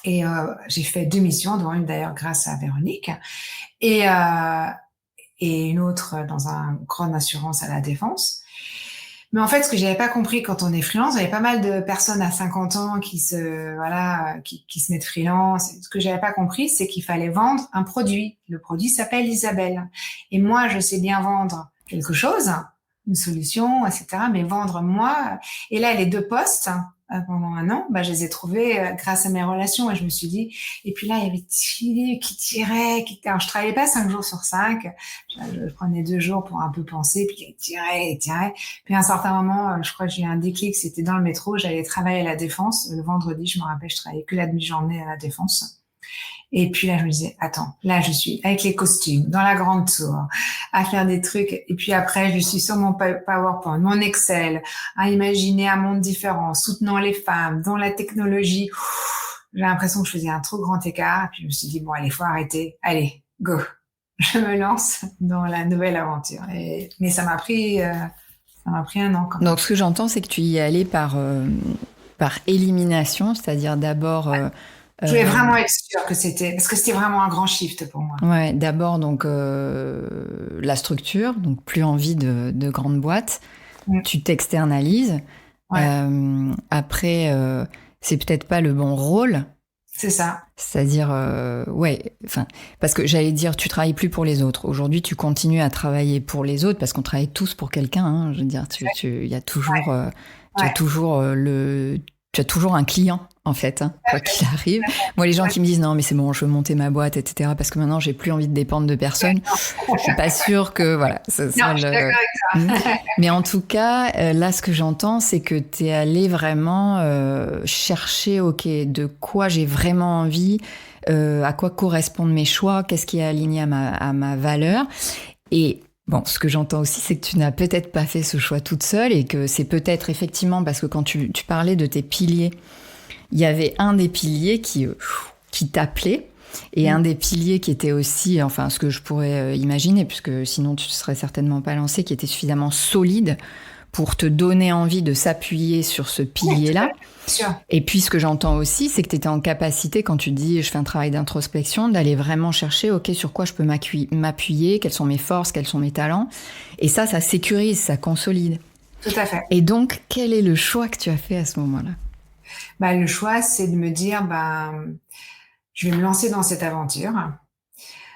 Speaker 1: Et j'ai fait 2 missions, dont une d'ailleurs grâce à Véronique, et, euh, et une autre dans un grande assurance à la Défense. Mais en fait, ce que j'avais pas compris quand on est freelance, il y avait pas mal de personnes à 50 ans qui se mettent freelance. Ce que j'avais pas compris, c'est qu'il fallait vendre un produit. Le produit s'appelle Isabelle. Et moi, je sais bien vendre quelque chose, une solution, etc. Mais vendre moi, et là, les 2 postes, pendant 1 an, je les ai trouvés grâce à mes relations. Et je me suis dit, et puis là, il y avait Philippe qui tirait, alors je travaillais pas 5 jours sur 5, je prenais 2 jours pour un peu penser, puis il tirait. Puis à un certain moment, je crois que j'ai eu un déclic, c'était dans le métro, j'allais travailler à la Défense, le vendredi, je me rappelle, je travaillais que la demi-journée à la Défense. Et puis là, je me disais, attends, là, je suis avec les costumes, dans la grande tour, à faire des trucs. Et puis après, je suis sur mon PowerPoint, mon Excel, à imaginer un monde différent, soutenant les femmes, dans la technologie. J'ai l'impression que je faisais un trop grand écart. Et puis je me suis dit, bon, allez, faut arrêter. Allez, go. Je me lance dans la nouvelle aventure. Mais ça m'a pris 1 an quand même.
Speaker 2: Donc, ce que j'entends, c'est que tu y es allée par élimination, c'est-à-dire d'abord...
Speaker 1: Je voulais vraiment être sûre que parce que c'était vraiment un grand shift pour moi.
Speaker 2: Ouais, d'abord donc la structure, donc plus envie de grande boîte. Tu t'externalises.
Speaker 1: Ouais.
Speaker 2: Après, c'est peut-être pas le bon rôle.
Speaker 1: C'est ça.
Speaker 2: C'est-à-dire, parce que j'allais dire, tu travailles plus pour les autres. Aujourd'hui, tu continues à travailler pour les autres parce qu'on travaille tous pour quelqu'un. Hein. Je veux dire, il y a toujours, tu as toujours un client, en fait, hein, quoi qu'il arrive. Moi, les gens qui me disent, non, mais c'est bon, je veux monter ma boîte, etc., parce que maintenant, j'ai plus envie de dépendre de personne. Je suis pas sûre que, voilà.
Speaker 1: Je suis d'accord avec ça.
Speaker 2: Mais en tout cas, là, ce que j'entends, c'est que tu es allé vraiment chercher, OK, de quoi j'ai vraiment envie, à quoi correspondent mes choix, qu'est-ce qui est aligné à ma valeur. Et bon, ce que j'entends aussi, c'est que tu n'as peut-être pas fait ce choix toute seule et que c'est peut-être effectivement parce que quand tu parlais de tes piliers, il y avait un des piliers qui t'appelait et un des piliers qui était aussi, enfin, ce que je pourrais imaginer, puisque sinon tu ne serais certainement pas lancé, qui était suffisamment solide pour te donner envie de s'appuyer sur ce pilier-là. Et puis, ce que j'entends aussi, c'est que tu étais en capacité, quand tu dis « je fais un travail d'introspection », d'aller vraiment chercher « ok, sur quoi je peux m'appuyer, quelles sont mes forces, quels sont mes talents ». Et ça sécurise, ça consolide.
Speaker 1: Tout à fait.
Speaker 2: Et donc, quel est le choix que tu as fait à ce moment-là ?
Speaker 1: Le choix, c'est de me dire je vais me lancer dans cette aventure.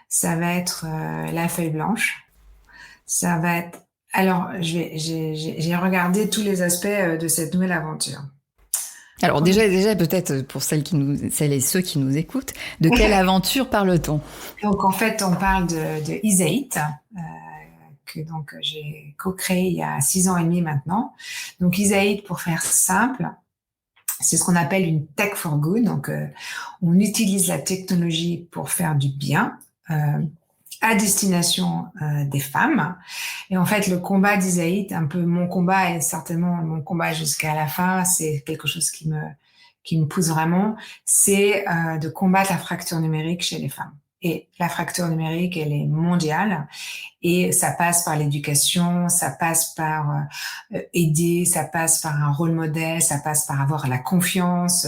Speaker 1: Ça va être la feuille blanche. Ça va être... Alors, j'ai regardé tous les aspects de cette nouvelle aventure.
Speaker 2: Alors déjà peut-être pour celles et ceux qui nous écoutent, de quelle aventure parle-t-on ?
Speaker 1: Donc en fait, on parle de Easy-Ate, que donc j'ai co-créé il y a 6 ans et demi maintenant. Donc Easy-Ate, pour faire simple, c'est ce qu'on appelle une tech for good. Donc on utilise la technologie pour faire du bien à destination des femmes. Et en fait, le combat d'Easy-Ate, un peu mon combat et certainement mon combat jusqu'à la fin, c'est quelque chose qui me pousse vraiment, c'est de combattre la fracture numérique chez les femmes. Et la fracture numérique, elle est mondiale et ça passe par l'éducation, ça passe par aider, ça passe par un rôle modèle, ça passe par avoir la confiance,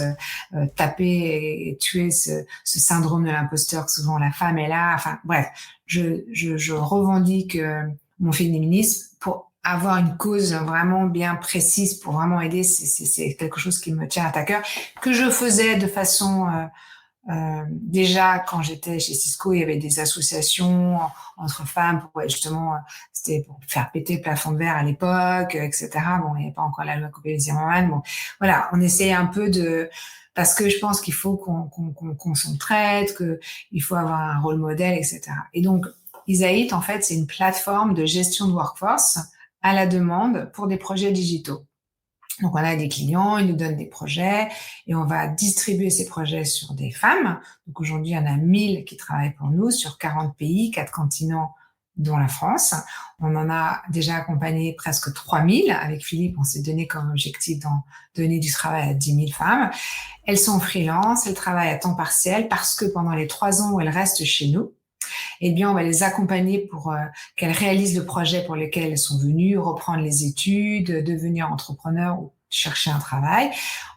Speaker 1: taper et tuer ce syndrome de l'imposteur que souvent la femme est là. Enfin bref, je revendique mon féminisme pour avoir une cause vraiment bien précise, pour vraiment aider. C'est quelque chose qui me tient à cœur, que je faisais de façon... déjà, quand j'étais chez Cisco, il y avait des associations entre femmes pour justement, c'était pour faire péter le plafond de verre à l'époque, etc. Bon, il n'y avait pas encore la loi Copé-Zimmermann. Bon, voilà, on essayait un peu parce que je pense qu'il faut qu'on s'entraide, qu'il faut avoir un rôle modèle, etc. Et donc, Easy-Ate, en fait, c'est une plateforme de gestion de workforce à la demande pour des projets digitaux. Donc, on a des clients, ils nous donnent des projets et on va distribuer ces projets sur des femmes. Donc, aujourd'hui, il y en a 1000 qui travaillent pour nous sur 40 pays, 4 continents, dont la France. On en a déjà accompagné presque 3000. Avec Philippe, on s'est donné comme objectif d'en donner du travail à 10 000 femmes. Elles sont freelance, elles travaillent à temps partiel parce que pendant les 3 ans où elles restent chez nous, eh bien, on va les accompagner pour qu'elles réalisent le projet pour lequel elles sont venues, reprendre les études, devenir entrepreneurs ou chercher un travail.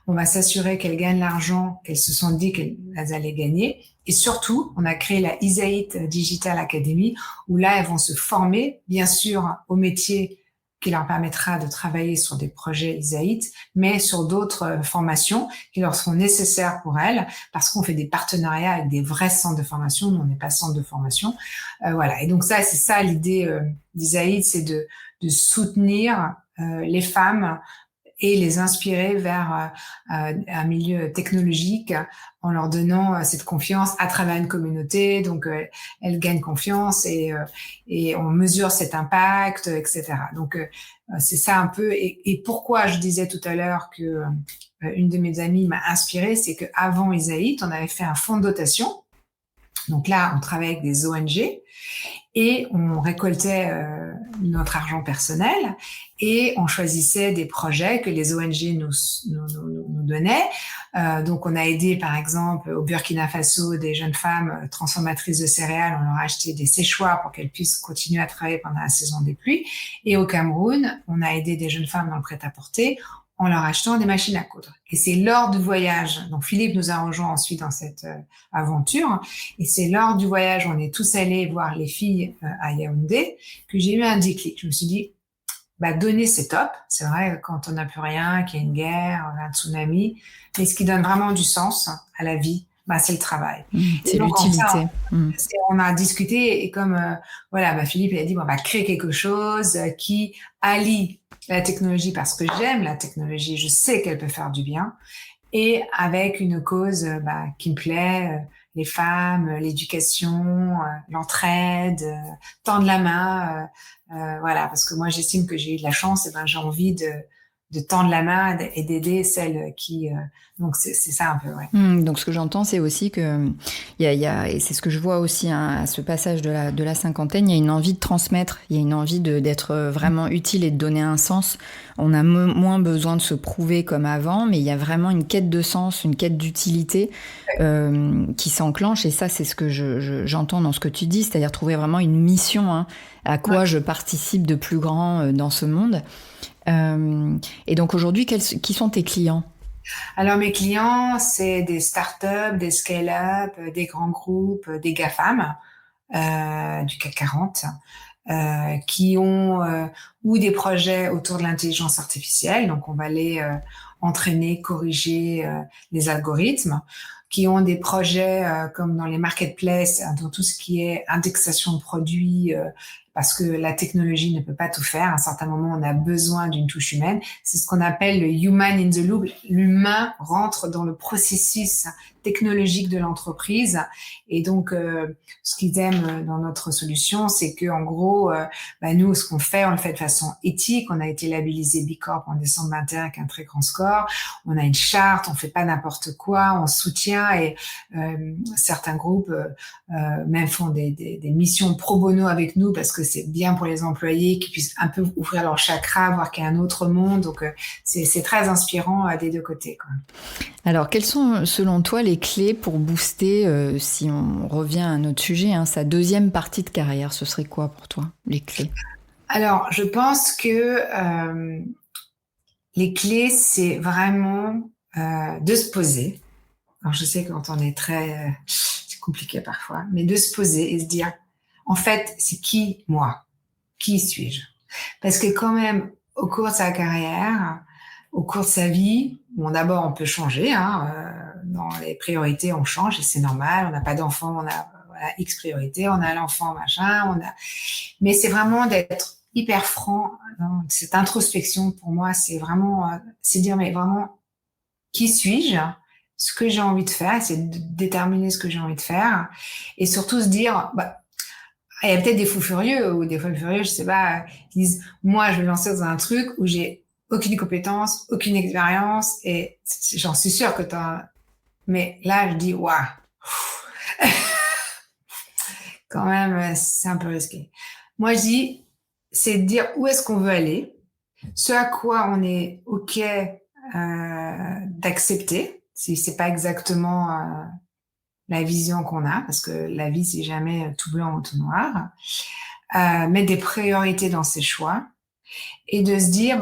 Speaker 1: On va s'assurer qu'elles gagnent l'argent qu'elles se sont dit qu'elles allaient gagner. Et surtout, on a créé la Easy-Ate Digital Academy où là, elles vont se former, bien sûr, au métier qui leur permettra de travailler sur des projets Easy-Ate, mais sur d'autres formations qui leur seront nécessaires pour elles, parce qu'on fait des partenariats avec des vrais centres de formation. Nous, on n'est pas centre de formation. Voilà. Et donc ça, c'est ça l'idée d'Easy-Ate, c'est de soutenir les femmes et les inspirer vers un milieu technologique en leur donnant cette confiance à travers une communauté. Donc, elles gagnent confiance et on mesure cet impact, etc. Donc, c'est ça un peu. Et pourquoi je disais tout à l'heure que une de mes amies m'a inspirée, c'est qu'avant Isaït, on avait fait un fonds de dotation. Donc là, on travaillait avec des ONG et on récoltait notre argent personnel et on choisissait des projets que les ONG nous donnaient. Donc, on a aidé, par exemple, au Burkina Faso, des jeunes femmes transformatrices de céréales. On leur a acheté des séchoirs pour qu'elles puissent continuer à travailler pendant la saison des pluies. Et au Cameroun, on a aidé des jeunes femmes dans le prêt-à-porter en leur achetant des machines à coudre. Et c'est lors du voyage, donc Philippe nous a rejoints ensuite dans cette aventure, et c'est lors du voyage, on est tous allés voir les filles à Yaoundé, que j'ai eu un déclic. Je me suis dit, donner c'est top, c'est vrai quand on n'a plus rien, qu'il y a une guerre, un tsunami, mais ce qui donne vraiment du sens à la vie, c'est le travail.
Speaker 2: C'est l'utilité.
Speaker 1: On a discuté et comme Philippe il a dit on va créer quelque chose qui allie la technologie parce que j'aime la technologie, je sais qu'elle peut faire du bien et avec une cause qui me plaît, les femmes, l'éducation, l'entraide, tendre la main, parce que moi j'estime que j'ai eu de la chance et j'ai envie de tendre la main et d'aider celles qui donc c'est ça un peu
Speaker 2: donc ce que j'entends c'est aussi que il y a et c'est ce que je vois aussi à ce passage de la cinquantaine, il y a une envie de transmettre, il y a une envie d'être vraiment utile et de donner un sens. On a moins besoin de se prouver comme avant, mais il y a vraiment une quête de sens, une quête d'utilité qui s'enclenche, et ça c'est ce que j'entends dans ce que tu dis, c'est-à-dire trouver vraiment une mission, à quoi je participe de plus grand dans ce monde. Et donc aujourd'hui, qui sont tes clients?
Speaker 1: Alors mes clients, c'est des startups, des scale-up, des grands groupes, des GAFAM du CAC 40 qui ont ou des projets autour de l'intelligence artificielle. Donc on va les entraîner, corriger les algorithmes, qui ont des projets comme dans les marketplaces, dans tout ce qui est indexation de produits, parce que la technologie ne peut pas tout faire. À un certain moment, on a besoin d'une touche humaine. C'est ce qu'on appelle le human in the loop. L'humain rentre dans le processus technologique de l'entreprise. Et donc, ce qu'ils aiment dans notre solution, c'est que en gros, nous, ce qu'on fait, on le fait de façon éthique. On a été labellisé B Corp en décembre 21 avec un très grand score. On a une charte, on fait pas n'importe quoi, on soutient et certains groupes même font des missions pro bono avec nous parce que c'est bien pour les employés qui puissent un peu ouvrir leur chakra, voir qu'il y a un autre monde. Donc, c'est très inspirant des deux côtés, quoi.
Speaker 2: Alors, quelles sont, selon toi, les clés pour booster, si on revient à notre sujet, sa deuxième partie de carrière, ce serait quoi pour toi, les clés?
Speaker 1: Alors, je pense que les clés, c'est vraiment de se poser. Alors, je sais que quand on est c'est compliqué parfois, mais de se poser et se dire, en fait, c'est qui moi? Qui suis-je? Parce que quand même, au cours de sa carrière, au cours de sa vie, d'abord on peut changer, dans les priorités on change et c'est normal. On n'a pas d'enfant, on a X priorités, on a l'enfant machin, mais c'est vraiment d'être hyper franc. Cette introspection pour moi, c'est vraiment, c'est dire mais vraiment qui suis-je? Ce que j'ai envie de faire, c'est de déterminer ce que j'ai envie de faire et surtout se dire il y a peut-être des fous furieux ou des folles furieuses, je sais pas, qui disent moi je vais me lancer dans un truc où j'ai aucune compétence, aucune expérience et j'en suis sûre que mais là je dis waouh. Quand même c'est un peu risqué. Moi je dis c'est de dire où est-ce qu'on veut aller, ce à quoi on est OK d'accepter si c'est pas exactement la vision qu'on a, parce que la vie, c'est jamais tout blanc ou tout noir. Mettre des priorités dans ses choix et de se dire,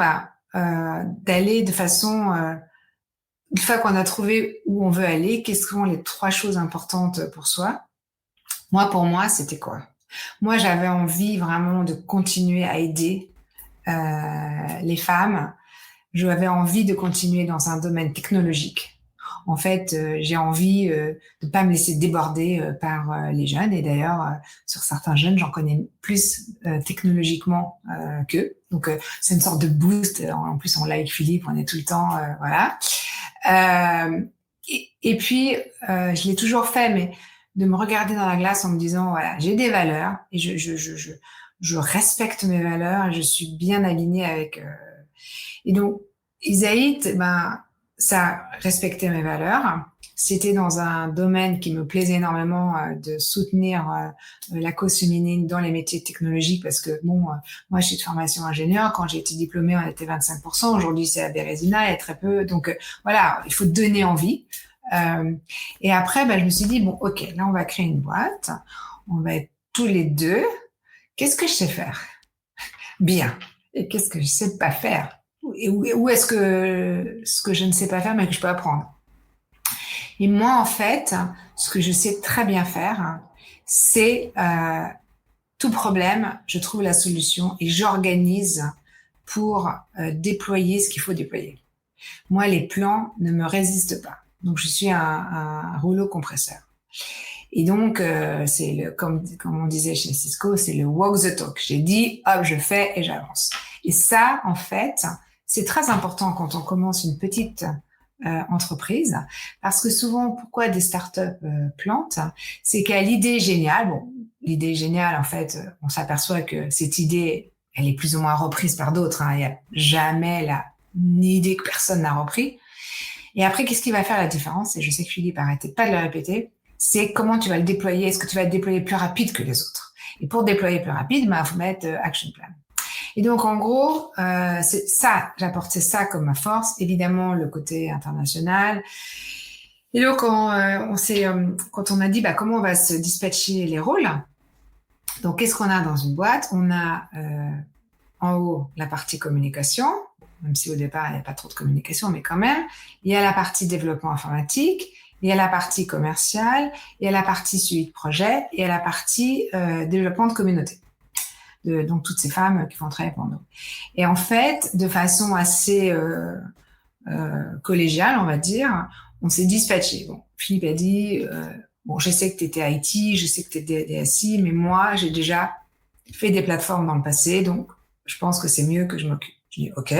Speaker 1: d'aller de façon, une fois qu'on a trouvé où on veut aller, quelles sont les 3 choses importantes pour soi. Pour moi, c'était quoi? Moi, j'avais envie vraiment de continuer à aider les femmes. J'avais envie de continuer dans un domaine technologique. en fait, j'ai envie de pas me laisser déborder par les jeunes. Et d'ailleurs, sur certains jeunes, j'en connais plus technologiquement qu'eux. Donc, c'est une sorte de boost. En plus, on like Philippe, on est tout le temps, voilà. Et puis, je l'ai toujours fait, mais de me regarder dans la glace en me disant, voilà, j'ai des valeurs et je respecte mes valeurs et je suis bien alignée avec. Et donc, Isaïe, ben, ça respectait mes valeurs. C'était dans un domaine qui me plaisait énormément de soutenir la cause féminine dans les métiers technologiques parce que, bon, moi, je suis de formation ingénieur. Quand j'ai été diplômée, on était 25%. Aujourd'hui, c'est à Bérésina, il y a très peu. Donc, voilà, il faut donner envie. Et après, ben, je me suis dit, bon, OK, là, on va créer une boîte. On va être tous les deux. Qu'est-ce que je sais faire? Bien. Et qu'est-ce que je sais pas faire? Et où est-ce que ce que je ne sais pas faire, mais que je peux apprendre? Et moi, en fait, ce que je sais très bien faire, c'est tout problème, je trouve la solution et j'organise pour déployer ce qu'il faut déployer. Moi, les plans ne me résistent pas. Donc, je suis un rouleau compresseur. Et donc, c'est comme on disait chez Cisco, c'est le walk the talk. J'ai dit, hop, je fais et j'avance. Et ça, en fait, c'est très important quand on commence une petite entreprise, parce que souvent, pourquoi des startups plantent, c'est qu'à l'idée géniale, bon, l'idée géniale, en fait, on s'aperçoit que cette idée, elle est plus ou moins reprise par d'autres. Hein. Il n'y a jamais une idée que personne n'a repris. Et après, qu'est-ce qui va faire la différence? Et je sais que Philippe arrêtait pas de le répéter, c'est comment tu vas le déployer. Est-ce que tu vas le déployer plus rapide que les autres? Et pour déployer plus rapide, bah, faut mettre action plan. Et donc, en gros, c'est ça, j'apportais ça comme ma force. Évidemment, le côté international. Et donc, quand on a dit, bah, comment on va se dispatcher les rôles. Donc, qu'est-ce qu'on a dans une boîte? On a en haut la partie communication, même si au départ, il n'y a pas trop de communication, mais quand même. Il y a la partie développement informatique, il y a la partie commerciale, il y a la partie suivi de projet, et il y a la partie développement de communauté. Donc, toutes ces femmes qui vont travailler pour nous. Et en fait, de façon assez collégiale, on va dire, on s'est dispatché. Bon, Philippe a dit, bon, je sais que tu étais IT, je sais que tu étais DSI, mais moi, j'ai déjà fait des plateformes dans le passé, donc je pense que c'est mieux que je m'occupe. Je dis, OK.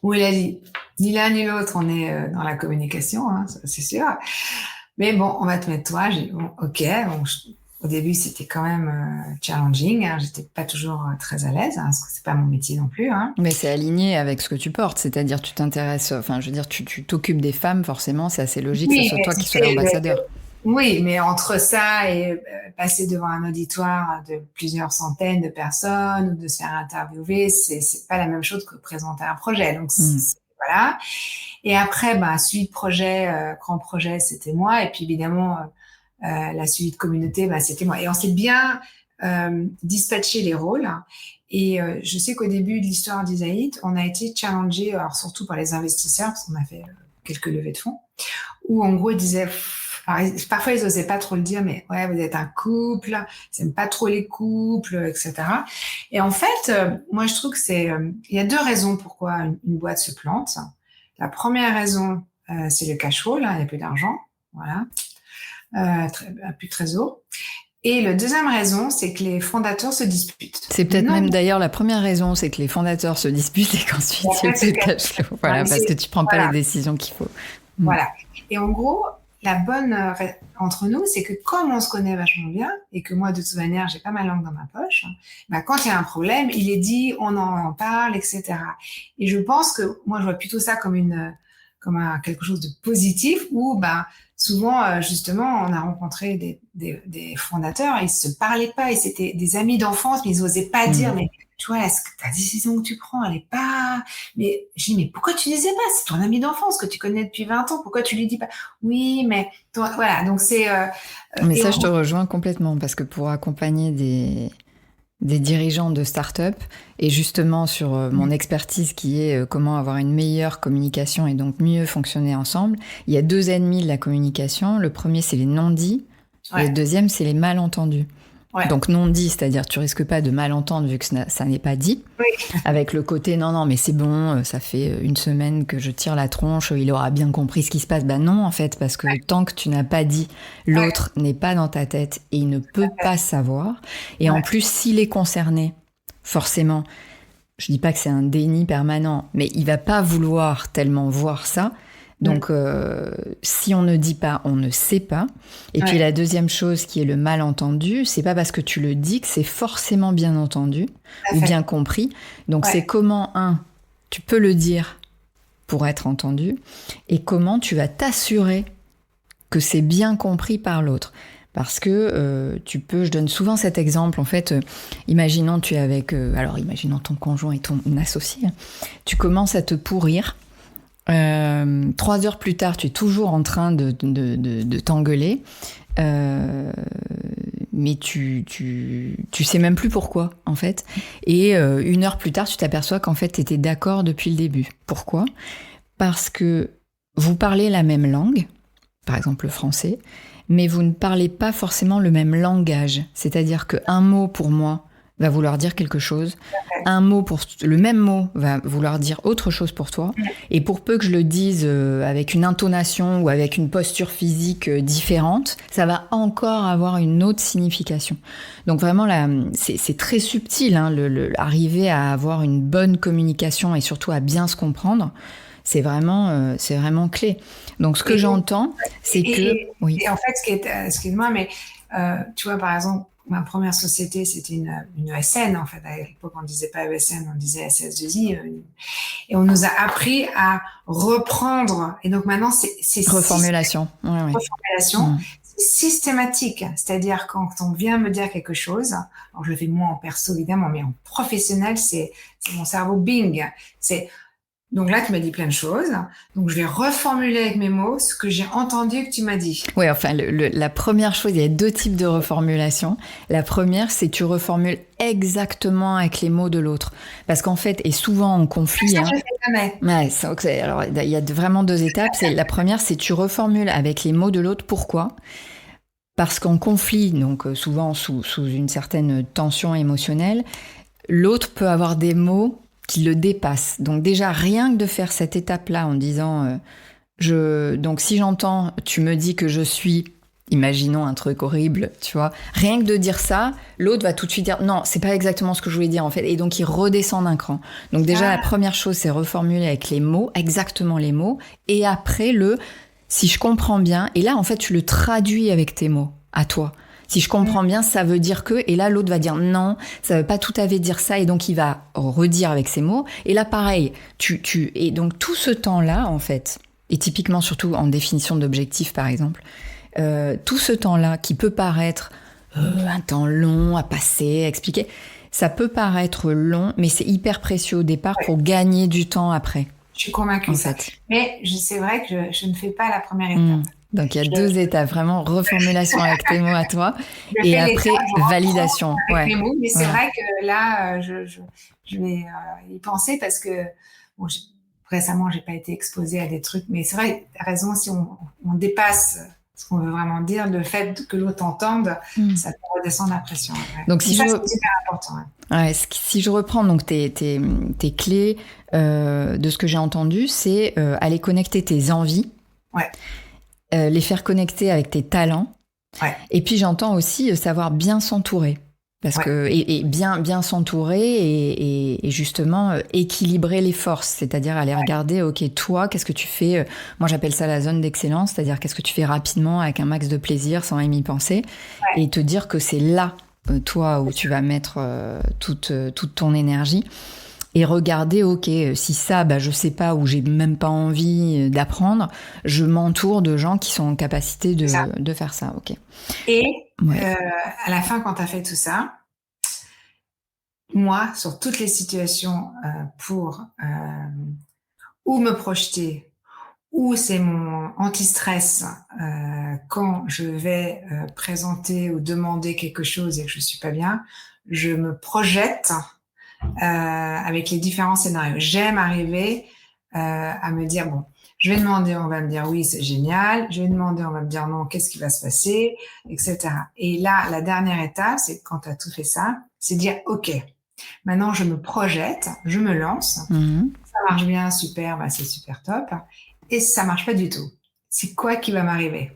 Speaker 1: Bon, il a dit, ni l'un ni l'autre, on est dans la communication, hein, c'est sûr. Mais bon, on va te mettre toi. J'ai dit, bon, OK. Bon, au début, c'était quand même challenging. Hein. J'étais pas toujours très à l'aise, hein, parce que c'est pas mon métier non plus. Hein.
Speaker 2: Mais c'est aligné avec ce que tu portes, c'est-à-dire tu t'intéresses, enfin, je veux dire, tu t'occupes des femmes, forcément, c'est assez logique que ce soit toi qui sois l'ambassadeur.
Speaker 1: Oui, mais entre ça et passer devant un auditoire de plusieurs centaines de personnes ou de se faire interviewer, c'est pas la même chose que présenter un projet. Donc voilà. Et après, bah, suivi de projet, grand projet, c'était moi. Et puis évidemment, la suivi de communauté, bah, c'était moi. Et on s'est bien dispatché les rôles. Et je sais qu'au début de l'histoire d'Isaïe, on a été challengé, alors surtout par les investisseurs, parce qu'on a fait quelques levées de fonds, où en gros ils disaient alors, parfois, ils osaient pas trop le dire, mais ouais, vous êtes un couple, ils aiment pas trop les couples, etc. Et en fait, moi, je trouve que il y a deux raisons pourquoi une boîte se plante. La première raison, c'est le cash flow, là, il n'y a plus d'argent, voilà, plus de trésor. Et la deuxième raison, c'est que les fondateurs se disputent.
Speaker 2: C'est peut-être même d'ailleurs la première raison, c'est que les fondateurs se disputent et qu'ensuite il n'y a plus de cash flow. Voilà, parce que tu prends pas les décisions qu'il faut.
Speaker 1: Voilà. Et en gros, la bonne entre nous, c'est que comme on se connaît vachement bien et que moi, de toute manière, j'ai pas ma langue dans ma poche, bah, quand il y a un problème, il est dit, on en parle, etc. Et je pense que moi, je vois plutôt ça comme quelque chose de positif où, bah, souvent, justement, on a rencontré des fondateurs, ils se parlaient pas, et c'était des amis d'enfance, mais ils osaient pas dire, mais tu vois, est-ce que ta décision que tu prends, elle est pas... Mais je dis, mais pourquoi tu disais pas? C'est ton ami d'enfance que tu connais depuis 20 ans, pourquoi tu lui dis pas? Oui, mais... Voilà, donc c'est...
Speaker 2: mais ça, je te rejoins complètement, parce que pour accompagner des dirigeants de start-up, et justement sur mon expertise qui est comment avoir une meilleure communication et donc mieux fonctionner ensemble, il y a deux ennemis de la communication. Le premier, c'est les non-dits, et le deuxième, c'est les malentendus.
Speaker 1: Ouais.
Speaker 2: Donc non dit, c'est-à-dire tu risques pas de mal entendre vu que ça n'est pas dit.
Speaker 1: Oui.
Speaker 2: Avec le côté non mais c'est bon, ça fait une semaine que je tire la tronche, il aura bien compris ce qui se passe. Bah non en fait, parce que tant que tu n'as pas dit, l'autre n'est pas dans ta tête et il ne peut pas savoir. Et en plus, s'il est concerné, forcément, je dis pas que c'est un déni permanent, mais il va pas vouloir tellement voir ça. Donc, si on ne dit pas, on ne sait pas. Et puis la deuxième chose qui est le malentendu, c'est pas parce que tu le dis que c'est forcément bien entendu ou bien compris. Donc c'est comment, tu peux le dire pour être entendu, et comment tu vas t'assurer que c'est bien compris par l'autre. Parce que je donne souvent cet exemple, en fait, imaginons tu es avec, imaginons ton conjoint et ton associé, tu commences à te pourrir. 3 heures plus tard, tu es toujours en train de t'engueuler, mais tu sais même plus pourquoi, en fait. Et 1 heure plus tard, tu t'aperçois qu'en fait, tu étais d'accord depuis le début. Pourquoi ? Parce que vous parlez la même langue, par exemple le français, mais vous ne parlez pas forcément le même langage. C'est-à-dire qu'un mot pour moi va vouloir dire quelque chose, le même mot va vouloir dire autre chose pour toi, et pour peu que je le dise avec une intonation ou avec une posture physique différente, ça va encore avoir une autre signification. Donc vraiment là, c'est très subtil, arriver à avoir une bonne communication et surtout à bien se comprendre. C'est vraiment clé. Donc ce que j'entends, c'est que...
Speaker 1: Oui. Et en fait, excuse-moi, mais tu vois, par exemple, ma première société, c'était une ESN, en fait. À l'époque, on disait pas ESN, on disait SS2I. Et on nous a appris à reprendre. Et donc maintenant, c'est
Speaker 2: reformulation.
Speaker 1: Reformulation. C'est systématique. C'est-à-dire, quand on vient me dire quelque chose, alors je le fais moi en perso, évidemment, mais en professionnel, c'est mon cerveau bing. Donc là, tu m'as dit plein de choses. Donc, je vais reformuler avec mes mots ce que j'ai entendu que tu m'as dit.
Speaker 2: Oui, enfin, la première chose, il y a 2 types de reformulation. La première, c'est tu reformules exactement avec les mots de l'autre. Parce qu'en fait, et souvent en conflit...
Speaker 1: Ça, je fais jamais.
Speaker 2: Alors, il y a vraiment 2 étapes. La première, c'est tu reformules avec les mots de l'autre. Pourquoi ? Parce qu'en conflit, donc souvent sous une certaine tension émotionnelle, l'autre peut avoir des mots qui le dépasse. Donc déjà, rien que de faire cette étape-là en disant donc si j'entends, tu me dis que je suis, imaginons un truc horrible, tu vois, rien que de dire ça, l'autre va tout de suite dire non, c'est pas exactement ce que je voulais dire en fait, et donc il redescend d'un cran. Donc déjà, la première chose, c'est reformuler avec les mots, exactement les mots, et après si je comprends bien, et là en fait tu le traduis avec tes mots, à toi. Si je comprends bien, ça veut dire que... Et là, l'autre va dire non, ça veut pas tout à fait dire ça. Et donc, il va redire avec ses mots. Et là, pareil, Et donc, tout ce temps-là, en fait, et typiquement, surtout en définition d'objectif, par exemple, tout ce temps-là qui peut paraître un temps long à passer, à expliquer, ça peut paraître long, mais c'est hyper précieux au départ pour gagner du temps après.
Speaker 1: Je suis convaincue de ça. Mais c'est vrai que je ne fais pas la première étape.
Speaker 2: Donc, il y a 2 étapes, vraiment reformulation avec tes mots à toi, et après, validation.
Speaker 1: Avec mes mots, mais c'est vrai que là, je vais y penser parce que récemment, j'ai pas été exposée à des trucs, mais c'est vrai, tu as raison, si on dépasse ce qu'on veut vraiment dire, le fait que l'autre entende, ça peut redescendre la pression. Ouais.
Speaker 2: Donc,
Speaker 1: c'est super important.
Speaker 2: Si je reprends donc tes clés de ce que j'ai entendu, c'est aller connecter tes envies.
Speaker 1: Ouais.
Speaker 2: Les faire connecter avec tes talents.
Speaker 1: Ouais.
Speaker 2: Et puis j'entends aussi savoir bien s'entourer. Parce que et bien s'entourer et justement équilibrer les forces, c'est-à-dire aller regarder, ok, toi, qu'est-ce que tu fais ? Moi, j'appelle ça la zone d'excellence, c'est-à-dire qu'est-ce que tu fais rapidement avec un max de plaisir sans même y penser, et te dire que c'est là, toi, où tu vas mettre toute ton énergie. Et regarder, ok, si ça, je sais pas, ou j'ai même pas envie d'apprendre, je m'entoure de gens qui sont en capacité de faire ça, ok.
Speaker 1: Et à la fin, quand tu as fait tout ça, moi, sur toutes les situations pour ou me projeter, ou c'est mon anti-stress quand je vais présenter ou demander quelque chose et que je suis pas bien, je me projette avec les différents scénarios. J'aime arriver à me dire, bon, Je vais demander, on va me dire oui, c'est génial. Je vais demander, on va me dire non, qu'est-ce qui va se passer, etc. Et là, la dernière étape, c'est quand tu as tout fait ça, c'est dire OK, maintenant je me projette, je me lance.
Speaker 2: Mhm.
Speaker 1: Ça marche bien, super, bah c'est super top. Et si ça marche pas du tout, c'est quoi qui va m'arriver?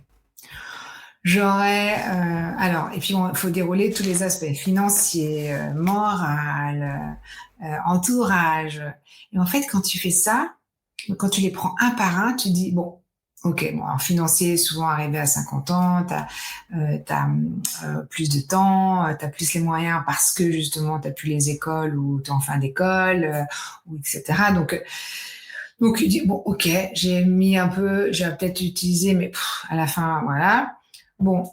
Speaker 1: Alors, et puis il faut dérouler tous les aspects financiers, moral, entourage. Et en fait, quand tu fais ça, quand tu les prends un par un, tu dis bon, ok, bon, alors financier, souvent arrivé à 50 ans, t'as plus de temps, t'as plus les moyens parce que justement t'as plus les écoles ou t'es en fin d'école, ou etc. Donc tu dis bon, ok, j'ai mis un peu, j'ai peut-être utilisé, mais à la fin, voilà. Bon,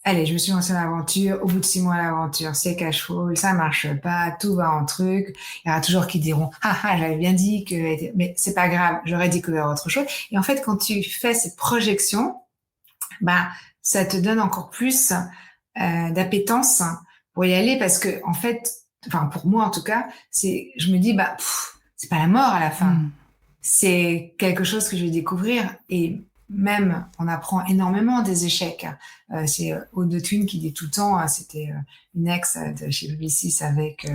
Speaker 1: allez, je me suis lancée dans l'aventure. Au bout de 6 mois, l'aventure, c'est cash flow, ça marche pas, tout va en truc. Il y aura toujours qui diront, j'avais bien dit que, mais c'est pas grave, j'aurais découvert autre chose. Et en fait, quand tu fais cette projection, bah, ça te donne encore plus d'appétence pour y aller parce que, en fait, enfin, pour moi, en tout cas, je me dis, c'est pas la mort à la fin. C'est quelque chose que je vais découvrir et même, on apprend énormément des échecs. C'est Aude de Thune qui dit tout le temps, c'était une ex de chez Publicis avec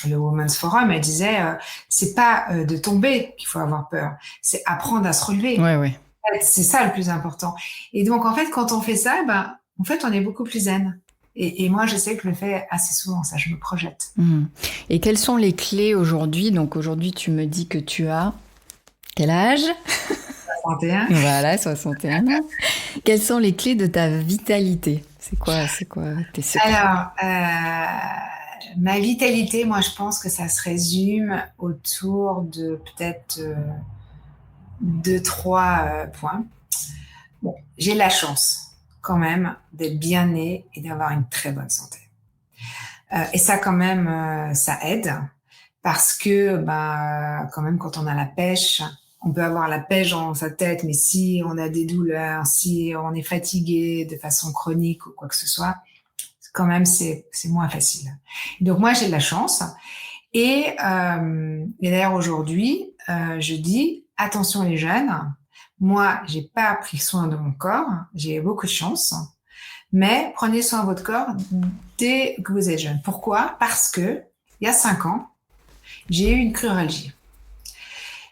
Speaker 1: le Women's Forum, elle disait, c'est pas de tomber qu'il faut avoir peur, c'est apprendre à se relever.
Speaker 2: Ouais, ouais.
Speaker 1: C'est ça le plus important. Et donc, en fait, quand on fait ça, en fait, on est beaucoup plus zen. Et moi, je sais que je le fais assez souvent, ça, je me projette.
Speaker 2: Et quelles sont les clés aujourd'hui? Donc aujourd'hui, tu me dis que tu as quel âge?
Speaker 1: 61.
Speaker 2: Voilà, 61 ans. Quelles sont les clés de ta vitalité? C'est quoi tes secrets?
Speaker 1: Alors, ma vitalité, moi, je pense que ça se résume autour de peut-être 2, 3 points. Bon, j'ai la chance quand même d'être bien née et d'avoir une très bonne santé. Et ça, quand même, ça aide parce que, quand même, quand on a la pêche, on peut avoir la pêche dans sa tête, mais si on a des douleurs, si on est fatigué de façon chronique ou quoi que ce soit, quand même, c'est moins facile. Donc moi, j'ai de la chance. Et d'ailleurs, aujourd'hui, je dis, attention les jeunes, moi, j'ai pas pris soin de mon corps, j'ai beaucoup de chance, mais prenez soin de votre corps dès que vous êtes jeune. Pourquoi? Parce que il y a 5 ans, j'ai eu une cruralgie.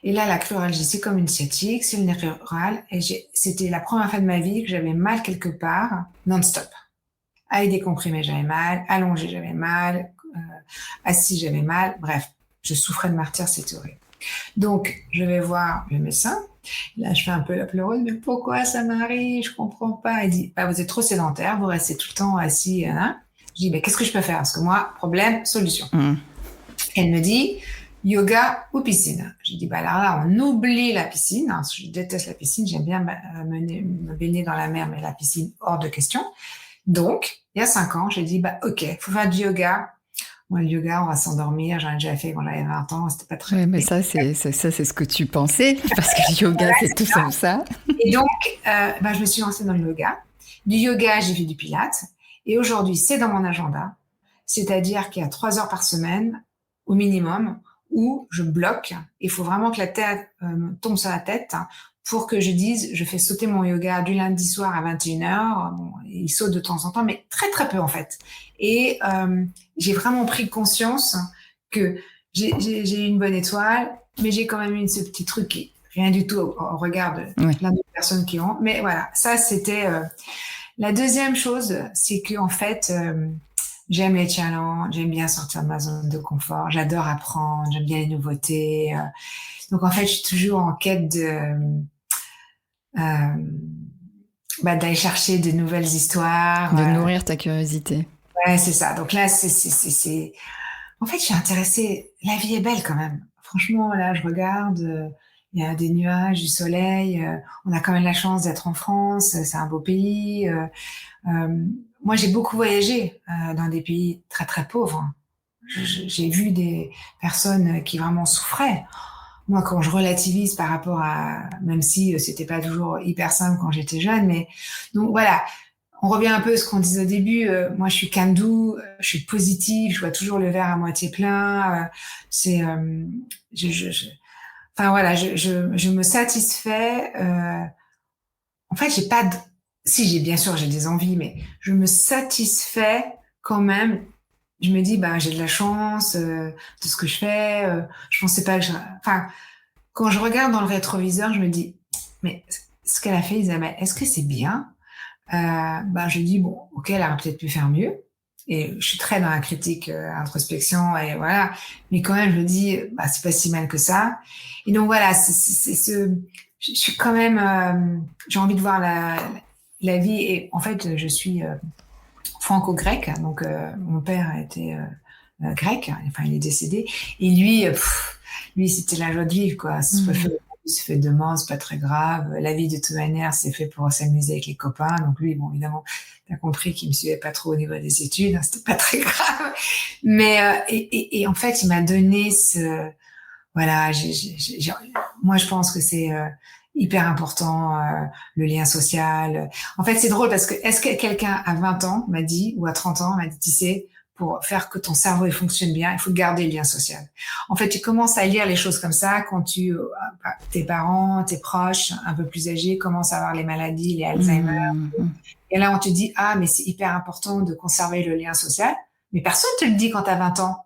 Speaker 1: Et là, la cruralgie, c'est comme une sciatique, c'est une nerf rural, et c'était la première fois de ma vie que j'avais mal quelque part, non-stop. Avec des comprimés, j'avais mal, allongé, j'avais mal, assis, j'avais mal, bref, je souffrais de martyre, c'était horrible. Donc, je vais voir le médecin. Là, je fais un peu la pleureuse, mais pourquoi ça m'arrive? Je comprends pas. Il dit, vous êtes trop sédentaire, vous restez tout le temps assis, hein. Je dis, qu'est-ce que je peux faire? Parce que moi, problème, solution. Elle me dit, yoga ou piscine. Je dis, alors là, on oublie la piscine. Parce que je déteste la piscine, j'aime bien me baigner dans la mer, mais la piscine, hors de question. Donc, il y a 5 ans, j'ai dit, ok, faut faire du yoga. Moi, le yoga, on va s'endormir. J'en ai déjà fait quand j'avais 20 ans. C'était pas très...
Speaker 2: Ouais, mais ça, c'est ce que tu pensais, parce que le yoga, c'est tout comme ça.
Speaker 1: Et donc, je me suis lancée dans le yoga. Du yoga, j'ai fait du pilates. Et aujourd'hui, c'est dans mon agenda. C'est-à-dire qu'il y a 3 heures par semaine, au minimum, où je bloque. Il faut vraiment que la tête tombe sur la tête pour que je dise, je fais sauter mon yoga du lundi soir à 21h. Bon, il saute de temps en temps, mais très, très peu, en fait. Et j'ai vraiment pris conscience que j'ai une bonne étoile, mais j'ai quand même eu ce petit truc qui, rien du tout au regard de plein d'autres personnes qui ont. Mais voilà, ça, c'était... La deuxième chose, c'est que en fait, j'aime les challenges, j'aime bien sortir de ma zone de confort, j'adore apprendre, j'aime bien les nouveautés. Donc en fait, je suis toujours en quête d'aller chercher de nouvelles histoires.
Speaker 2: De nourrir ta curiosité.
Speaker 1: Ouais, c'est ça. Donc là, en fait, je suis intéressée. La vie est belle quand même. Franchement, là, je regarde, il y a des nuages, du soleil. On a quand même la chance d'être en France. C'est un beau pays. Moi, j'ai beaucoup voyagé dans des pays très, très pauvres. J'ai vu des personnes qui vraiment souffraient. Moi, quand je relativise par rapport à, même si c'était pas toujours hyper simple quand j'étais jeune, mais donc voilà. On revient un peu à ce qu'on disait au début. Moi, je suis can-do, je suis positive, je vois toujours le verre à moitié plein. enfin voilà, je me satisfais. En fait, j'ai pas de... Si, j'ai bien sûr, j'ai des envies, mais je me satisfais quand même. Je me dis, bah, j'ai de la chance de ce que je fais. Je pensais pas que enfin, quand je regarde dans le rétroviseur, je me dis, mais ce qu'elle a fait, Isabelle, est-ce que c'est bien? Bah, je dis, bon, ok, elle aurait peut-être pu faire mieux. Et je suis très dans la critique, introspection, et voilà. Mais quand même, je me dis, bah, c'est pas si mal que ça. Et donc voilà, je suis quand même, j'ai envie de voir la vie. Et en fait, je suis franco-grecque, donc mon père a été grec, enfin il est décédé. Et lui, lui c'était la joie de vivre, quoi. Il se fait demain, c'est pas très grave. La vie de toute manière, c'est fait pour s'amuser avec les copains. Donc lui, bon, évidemment, t'as compris qu'il me suivait pas trop au niveau des études, hein, c'était pas très grave. Mais et en fait, il m'a donné ce, voilà, moi je pense que c'est hyper important le lien social. En fait, c'est drôle parce que est-ce que quelqu'un à 20 ans m'a dit ou à 30 ans m'a dit, tu sais, pour faire que ton cerveau il fonctionne bien, il faut garder le lien social. En fait, tu commences à lire les choses comme ça quand tes parents, tes proches un peu plus âgés commencent à avoir les maladies, les Alzheimer. Et là, on te dit, ah, mais c'est hyper important de conserver le lien social. Mais personne te le dit quand tu as 20 ans.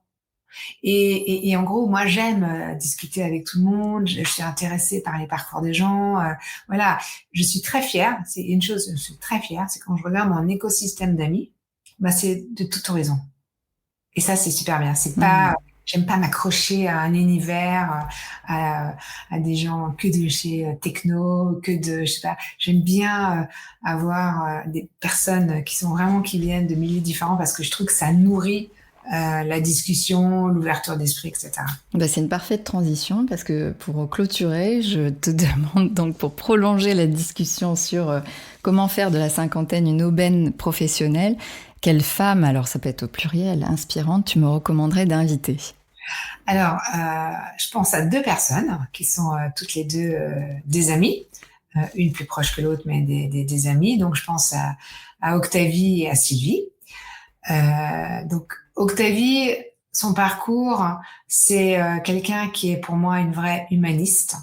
Speaker 1: Et en gros, moi, j'aime discuter avec tout le monde. Je suis intéressée par les parcours des gens. Voilà, je suis très fière. C'est une chose, je suis très fière, c'est quand je regarde mon écosystème d'amis, bah, c'est de tout horizon. Et ça, c'est super bien. C'est pas, j'aime pas m'accrocher à un univers, à des gens que de chez techno, que de, je sais pas. J'aime bien avoir des personnes qui viennent de milieux différents parce que je trouve que ça nourrit la discussion, l'ouverture d'esprit, etc.
Speaker 2: Bah, c'est une parfaite transition parce que pour clôturer, je te demande donc pour prolonger la discussion sur comment faire de la cinquantaine une aubaine professionnelle, quelle femme, alors ça peut être au pluriel, inspirante, tu me recommanderais d'inviter?
Speaker 1: Alors, je pense à 2 personnes qui sont toutes les 2 des amies, une plus proche que l'autre, mais des amies. Donc, je pense à Octavie et à Sylvie. Donc, Octavie, son parcours, c'est quelqu'un qui est pour moi une vraie humaniste,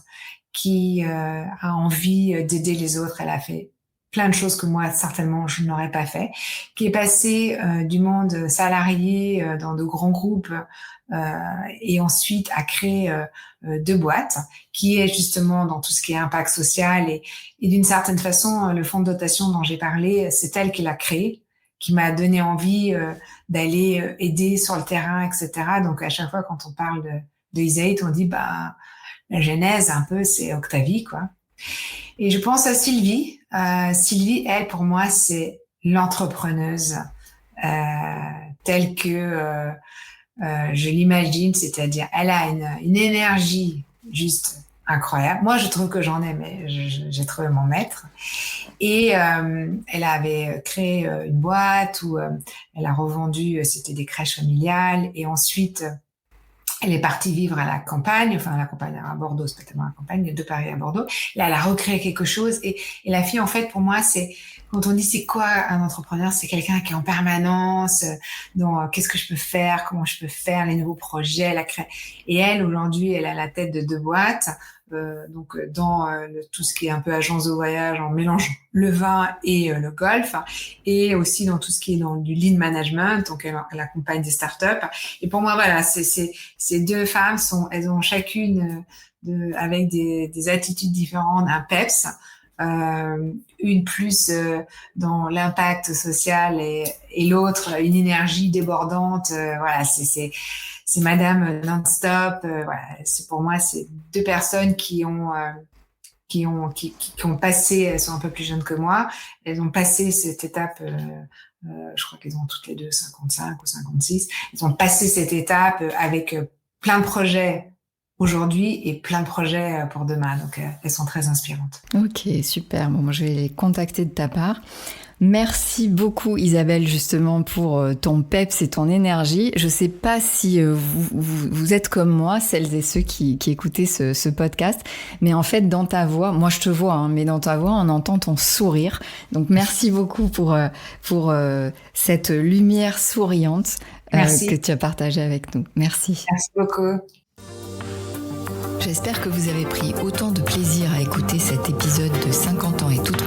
Speaker 1: qui a envie d'aider les autres. Elle a fait plein de choses que moi, certainement, je n'aurais pas fait, qui est passée du monde salarié dans de grands groupes et ensuite a créé 2 boîtes, qui est justement dans tout ce qui est impact social et d'une certaine façon, le fonds de dotation dont j'ai parlé, c'est elle qui l'a créé, qui m'a donné envie d'aller aider sur le terrain, etc. Donc, à chaque fois, quand on parle de Isaït, on dit, bah, la genèse, un peu, c'est Octavie, quoi. Et je pense à Sylvie. Sylvie, elle, pour moi, c'est l'entrepreneuse telle que je l'imagine, c'est-à-dire, elle a une énergie juste incroyable. Moi, je trouve que j'en ai, mais j'ai trouvé mon maître. Et elle avait créé une boîte où elle a revendu, c'était des crèches familiales. Et ensuite, elle est partie vivre à la campagne, enfin à la campagne à Bordeaux, c'est pas tellement la campagne, de Paris à Bordeaux. Là, elle a recréé quelque chose. Et la fille, en fait, pour moi, c'est quand on dit c'est quoi un entrepreneur, c'est quelqu'un qui est en permanence dans qu'est-ce que je peux faire, comment je peux faire, les nouveaux projets, Et elle, aujourd'hui, elle a la tête de 2 boîtes. Donc dans tout ce qui est un peu agence de voyage, en mélangeant le vin et le golf, et aussi dans tout ce qui est dans du lean management. Donc elle accompagne des startups. Et pour moi, voilà, ces 2 femmes elles ont chacune avec des attitudes différentes, un peps. Une plus dans l'impact social et l'autre une énergie débordante. Voilà, c'est Madame non-stop. Voilà, c'est pour moi c'est 2 personnes qui ont passé. Elles sont un peu plus jeunes que moi. Elles ont passé cette étape. Je crois qu'elles ont toutes les deux 55 ou 56. Elles ont passé cette étape avec plein de projets aujourd'hui et plein de projets pour demain. Donc, elles sont très inspirantes.
Speaker 2: Ok, super. Bon, moi, je vais les contacter de ta part. Merci beaucoup Isabelle justement pour ton peps et ton énergie. Je sais pas si vous êtes comme moi, celles et ceux qui écoutaient ce podcast, mais en fait dans ta voix, moi je te vois, hein, mais dans ta voix on entend ton sourire. Donc merci beaucoup pour cette lumière souriante que tu as partagée avec nous. Merci.
Speaker 1: Merci beaucoup.
Speaker 2: J'espère que vous avez pris autant de plaisir à écouter cet épisode de 50 ans et toute